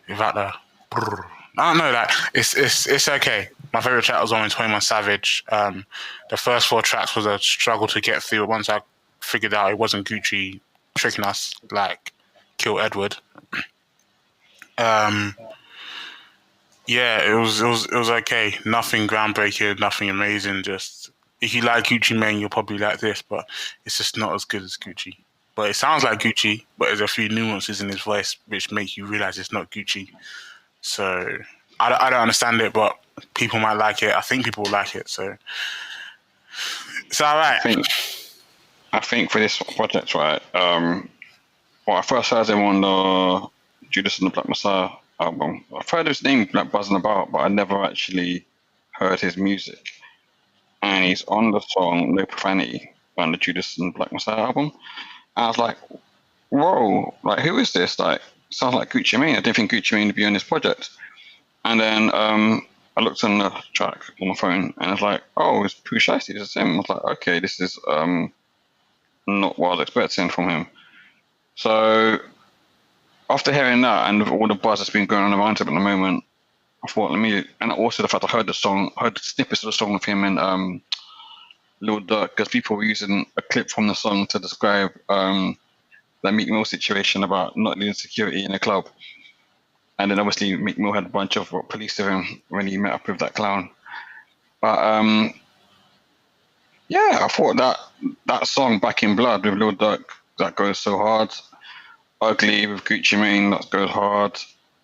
the. I don't know that it's okay. My favorite track was on 21 Savage. The first 4 tracks was a struggle to get through. Once I figured out it wasn't Gucci tricking us like Kill Edward. Yeah, it was okay. Nothing groundbreaking, nothing amazing. Just if you like Gucci Mane, you'll probably like this, but it's just not as good as Gucci. But it sounds like Gucci, but there's a few nuances in his voice which make you realize it's not Gucci. So I don't understand it, but people might like it. I think people will like it. So it's all right. I think for this project, right? I first heard him on the Judas and the Black Messiah album. I've heard his name like buzzing about, but I never actually heard his music. And he's on the song No Profanity on the Judas and the Black Messiah album. And I was like, whoa, like who is this? Like, sounds like Gucci Mane. I didn't think Gucci Mane would be on this project. And then I looked on the track on my phone and I was like, oh, it's Pro Shiesty, this is him. I was like, okay, this is not what I was expecting from him. So after hearing that and all the buzz that's been going on around him at the moment, I thought, and also the fact I heard the snippets of the song of him and Lil Durk, because people were using a clip from the song to describe the Meek Mill situation about not needing security in a club. And then obviously Meek Mill had a bunch of police with him when he met up with that clown. But I thought that song Back in Blood with Lil Durk, that goes so hard. Ugly with Gucci Mane, that goes hard.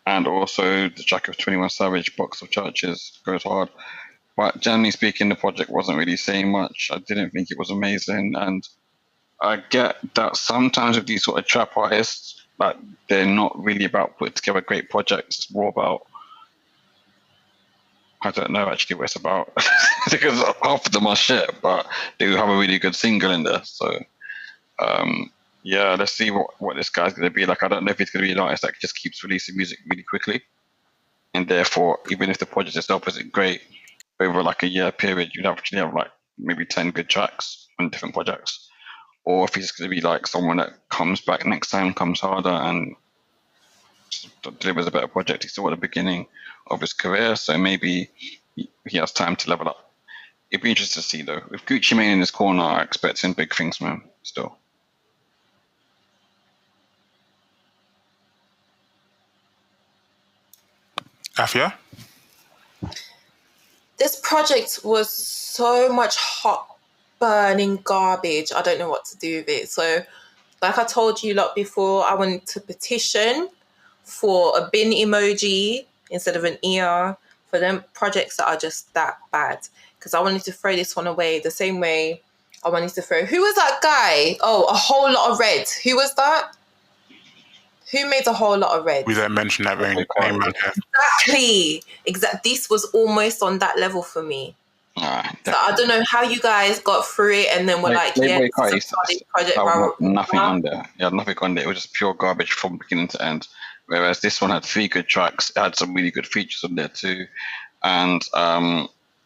And also the track of 21 Savage, Box of Churches, goes hard. But generally speaking, the project wasn't really saying much. I didn't think it was amazing. And I get that sometimes with these sort of trap artists, like they're not really about putting together great projects. It's more about, I don't know actually what it's about because half of them are shit, but they have a really good single in there. So let's see what this guy's going to be like. I don't know if he's going to be an artist that just keeps releasing music really quickly, and therefore even if the project itself isn't great, over like a year period, you'd actually have like maybe 10 good tracks on different projects. Or if he's going to be like someone that comes back next time, comes harder and delivers a better project. He's still at the beginning of his career, so maybe he has time to level up. It'd be interesting to see, though. With Gucci Mane in his corner, I expect him big things, man, still. Afia? This project was so much hot, burning garbage. I don't know what to do with it. So, like I told you lot before, I wanted to petition for a bin emoji instead of an ear for them projects that are just that bad. Because I wanted to throw this one away the same way I wanted to throw... Who was that guy? Oh, A Whole Lot of Red. Who was that? Who made A Whole Lot of Red? We don't mention that name around here. Exactly. This was almost on that level for me. So I don't know how you guys got through it and then were like, yeah, it's a solid project. Nothing on there. Yeah, nothing on there. It was just pure garbage from beginning to end. Whereas this one had 3 good tracks. It had some really good features on there too. And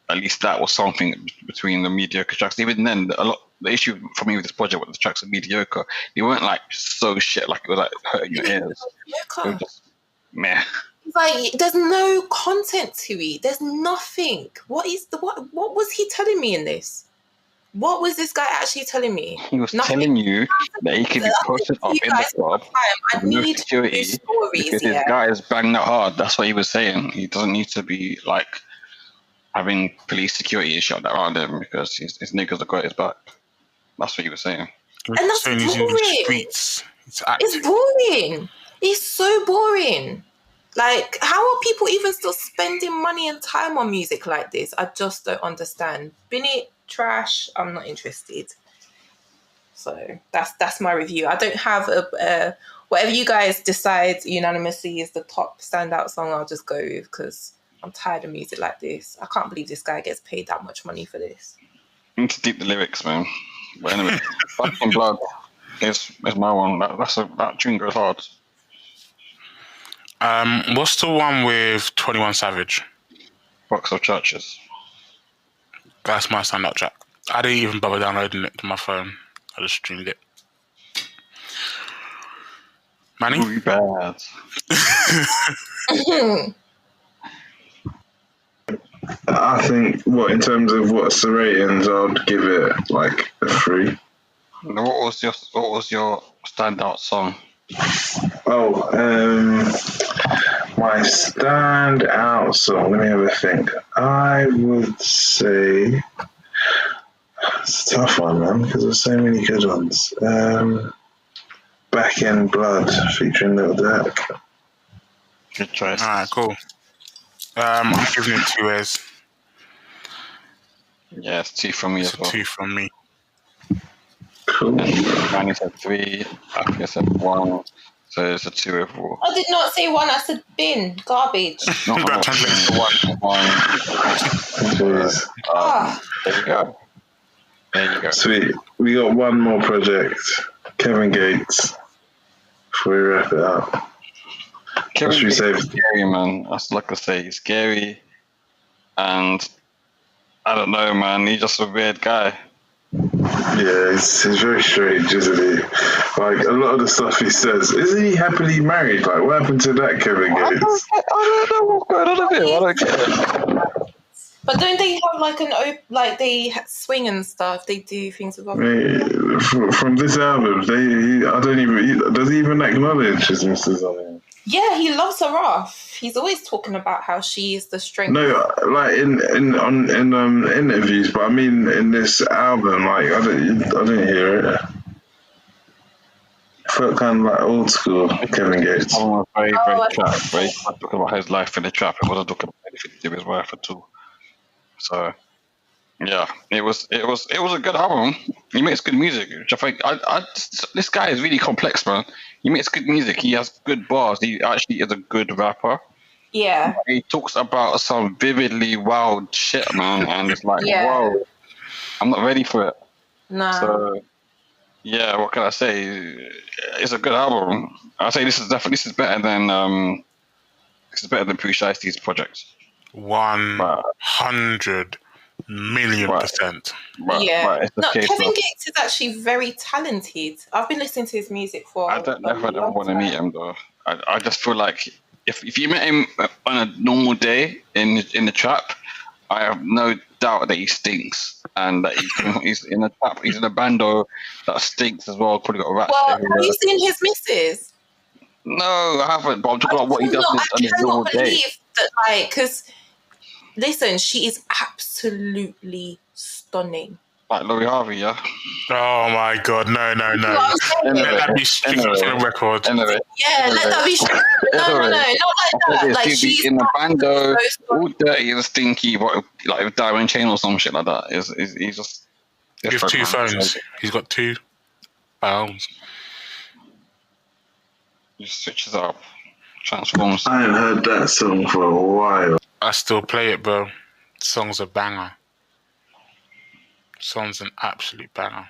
at least that was something between the mediocre tracks. Even then, the issue for me with this project was the tracks are mediocre. They weren't like so shit, like it was like hurting your ears. It was just meh. Like, there's no content to it. There's nothing. What was he telling me in this? What was this guy actually telling me? He was telling you that he could be posted up in the club. I need security stories, because his guy is banged that hard. That's what he was saying. He doesn't need to be like having police security shot around him because his niggas have got his back. That's what he was saying. And that's boring. It's boring. It's so boring. Like, how are people even still spending money and time on music like this? I just don't understand. Bin it, trash, I'm not interested. So that's my review. I don't have a whatever you guys decide unanimously is the top standout song, I'll just go with, because I'm tired of music like this. I can't believe this guy gets paid that much money for this. You need to deep the lyrics, man. But anyway, Fucking Blood is my one. That tune goes hard. What's the one with 21 Savage? Box of Churches. That's my standout track. I didn't even bother downloading it to my phone. I just streamed it. Manny? Really bad. I think, in terms of what's the ratings, I'd give it like a 3. What was your standout song? My standout song, let me have a think. I would say it's a tough one, man, because there's so many good ones. Back in Blood featuring Lil Durk. Good choice. Alright, cool. I'm giving it 2 airs. Yeah, it's 2 from me as well. 2 from me. Cool. Manny said 3, Afia said 1, so it's a 2 overall. I did not say 1, I said bin, garbage. That translates to 1. There you go. Sweet. We got one more project. Kevin Ghetts. Before we wrap it up. Kevin Ghetts is scary, man. That's like I say, he's scary. And I don't know, man. He's just a weird guy. Yeah, he's very strange, isn't he? Like, a lot of the stuff he says. Isn't he happily married? Like, what happened to that Kevin Ghetts? I don't know what's going on with him. I don't get it. But don't they have they swing and stuff? They do things with other from this album, does he even acknowledge his missus on him? Yeah, he loves her off. He's always talking about how she is the strength. No, like in interviews, but I mean in this album, like I didn't hear it. I felt kind of like old school Kevin Ghetts. Very trap. Very talking about his life in the trap. It wasn't talking about anything to do with his wife at all. So, yeah, it was a good album. He makes good music, which I think this guy is really complex, man. He makes good music. He has good bars. He actually is a good rapper. Yeah. He talks about some vividly wild shit, man, and it's like, whoa, I'm not ready for it. No. So, yeah, what can I say? It's a good album. I say this is better than Pre Shiesty's project. 100%. 1,000,000%. Yeah. No, Kevin Ghetts is actually very talented. I've been listening to his music for I don't know if I'd ever want to meet him though. I just feel like if you met him on a normal day in the trap, I have no doubt that he stinks and that he's in a trap. He's in a bando that stinks as well. Probably got rats. Well, have you seen his missus? No, I haven't. But I'm talking about what he does on a normal day. I cannot believe that, like, because listen, she is absolutely stunning. Like Laurie Harvey, yeah. Oh my God, no. Let that be strict on the record. Yeah, let that be strict. No, not like that. Like she's in a bando, all dirty and stinky, but like with Diamond Chain or some shit like that. He's just. He has 2 phones. He's got 2 phones. He switches up, transforms. I haven't heard that song for a while. I still play it, bro. The song's a banger. Song's an absolute banger.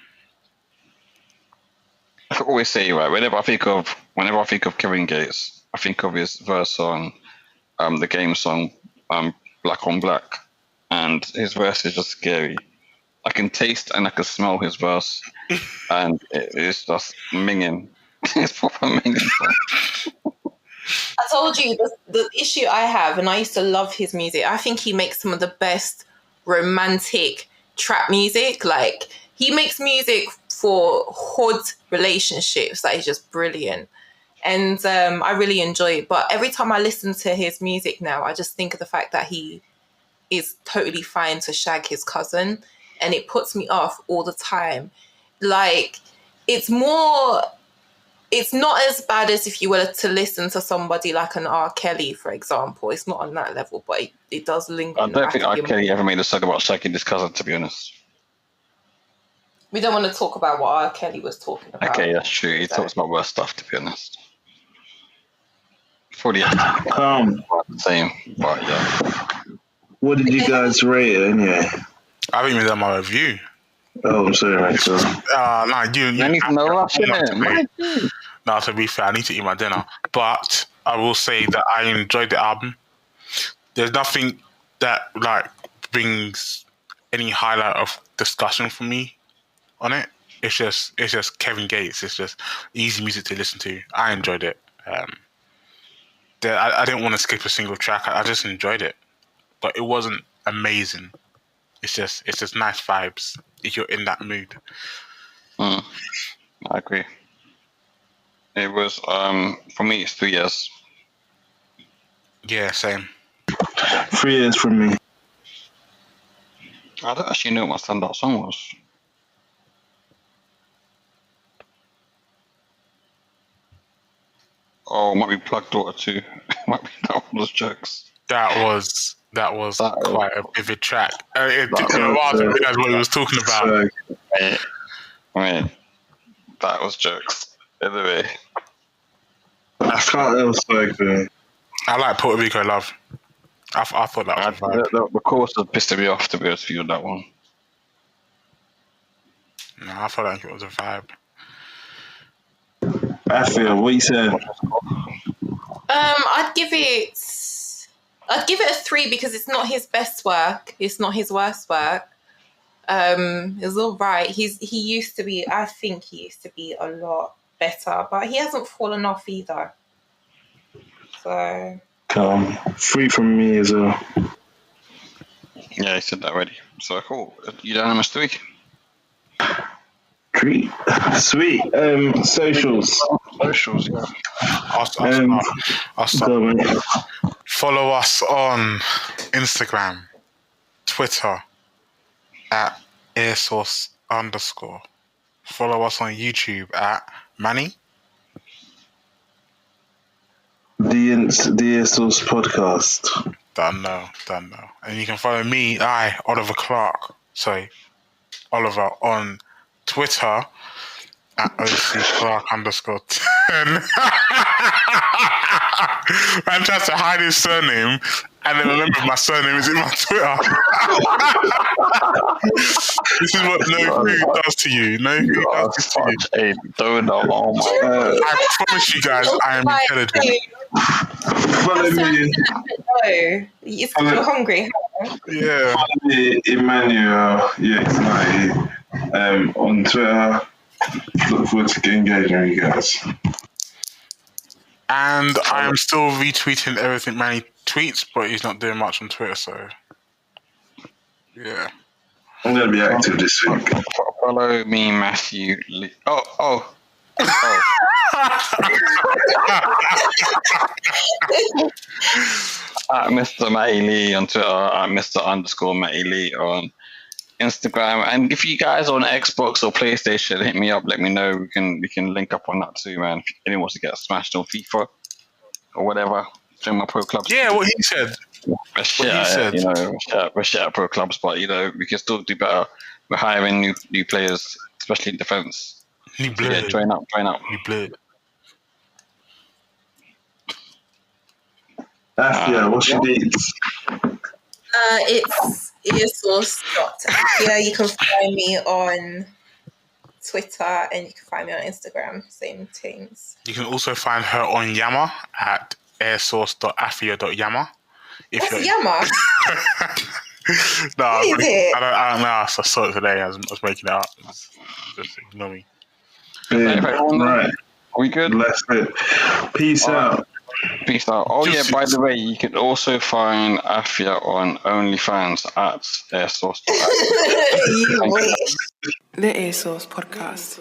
I always say, right, whenever I think of Kevin Ghetts, I think of his verse on the game song Black on Black, and his verse is just scary. I can taste and I can smell his verse, and it's just minging. It's proper minging. I told you the issue I have, and I used to love his music. I think he makes some of the best romantic trap music. Like, he makes music for hood relationships that is just brilliant, and I really enjoy it. But every time I listen to his music now, I just think of the fact that he is totally fine to shag his cousin, and it puts me off all the time. Like, it's not as bad as if you were to listen to somebody like an R. Kelly, for example. It's not on that level, but it does linger. I don't think R. Kelly ever made a song about shagging his cousin, to be honest. We don't want to talk about what R. Kelly was talking about. Okay, that's true. He talks about worse stuff, to be honest. For the same, but yeah. What did you guys rate it anyway? I haven't even done my review. Oh, I'm sorry, mate. You need to know rush, innit? No, to be fair, I need to eat my dinner. But I will say that I enjoyed the album. There's nothing that like brings any highlight of discussion for me on it. It's just Kevin Ghetts. It's just easy music to listen to. I enjoyed it. I didn't want to skip a single track. I just enjoyed it, but it wasn't amazing. It's just nice vibes if you're in that mood. I agree. It was for me. It's 3 years. Yeah, same. 3 years from me. I don't actually know what my standout song was. Oh, might be Plug Daughter 2. Might be that one was jokes. That was quite a vivid track. It took me a while to realize what he was talking about. Wait, that was jokes. Anyway, I thought that was so good. I like Puerto Rico Love. I thought that was vibe. The chorus was pissing me off, to be honest with you, on that one. No, I felt like it was a vibe. I feel. What you said? I'd give it a 3 because it's not his best work. It's not his worst work. It's all right. He used to be. I think he used to be a lot better, but he hasn't fallen off either. So. 3 from me as well. Yeah, I said that already. So cool. Unanimous 3. 3. Sweet. Socials. Yeah. I'll start. Follow us on Instagram, Twitter at EarSauce _. Follow us on YouTube at Manny. The EarSauce podcast. Done now. And you can follow me, Oliver, on Twitter at OC Clark_10. Man tries to hide his surname and then remember my surname is in my Twitter. This is what no food does to you. No food does this to you. A donut. Oh my God. I promise you guys, I am intelligent. Follow me. You're hungry. Yeah. Follow me, Emmanuel EX9 on Twitter. Look forward to getting engaging with you guys. And I'm still retweeting everything Manny tweets, but he's not doing much on Twitter, so yeah. I'm gonna be active this week. Follow me, Matthew Lee. Oh. At Mr. Matty Lee on Twitter, at Mr_Matty Lee on Instagram. And if you guys are on Xbox or PlayStation, hit me up, let me know. We can link up on that too, man. If anyone wants to get smashed on FIFA or whatever, join my pro clubs. Yeah, what he said. We're shit at pro clubs, but we can still do better. We're hiring new players, especially in defense. New blood. Join up. New blood. Afia, what's your needs? It's EarSauce.Afia. You can find me on Twitter and you can find me on Instagram. Same things. You can also find her on Yammer at EarSauce.Afia.Yammer. What's Yammer? No, What is it? I don't know. I saw it today. I was making it up. Just ignore me. Right. We good? Let's go. Peace out. Peace out. Oh yeah, by the way, you can also find Afia on OnlyFans at EarSauce. You wish. The EarSauce podcast.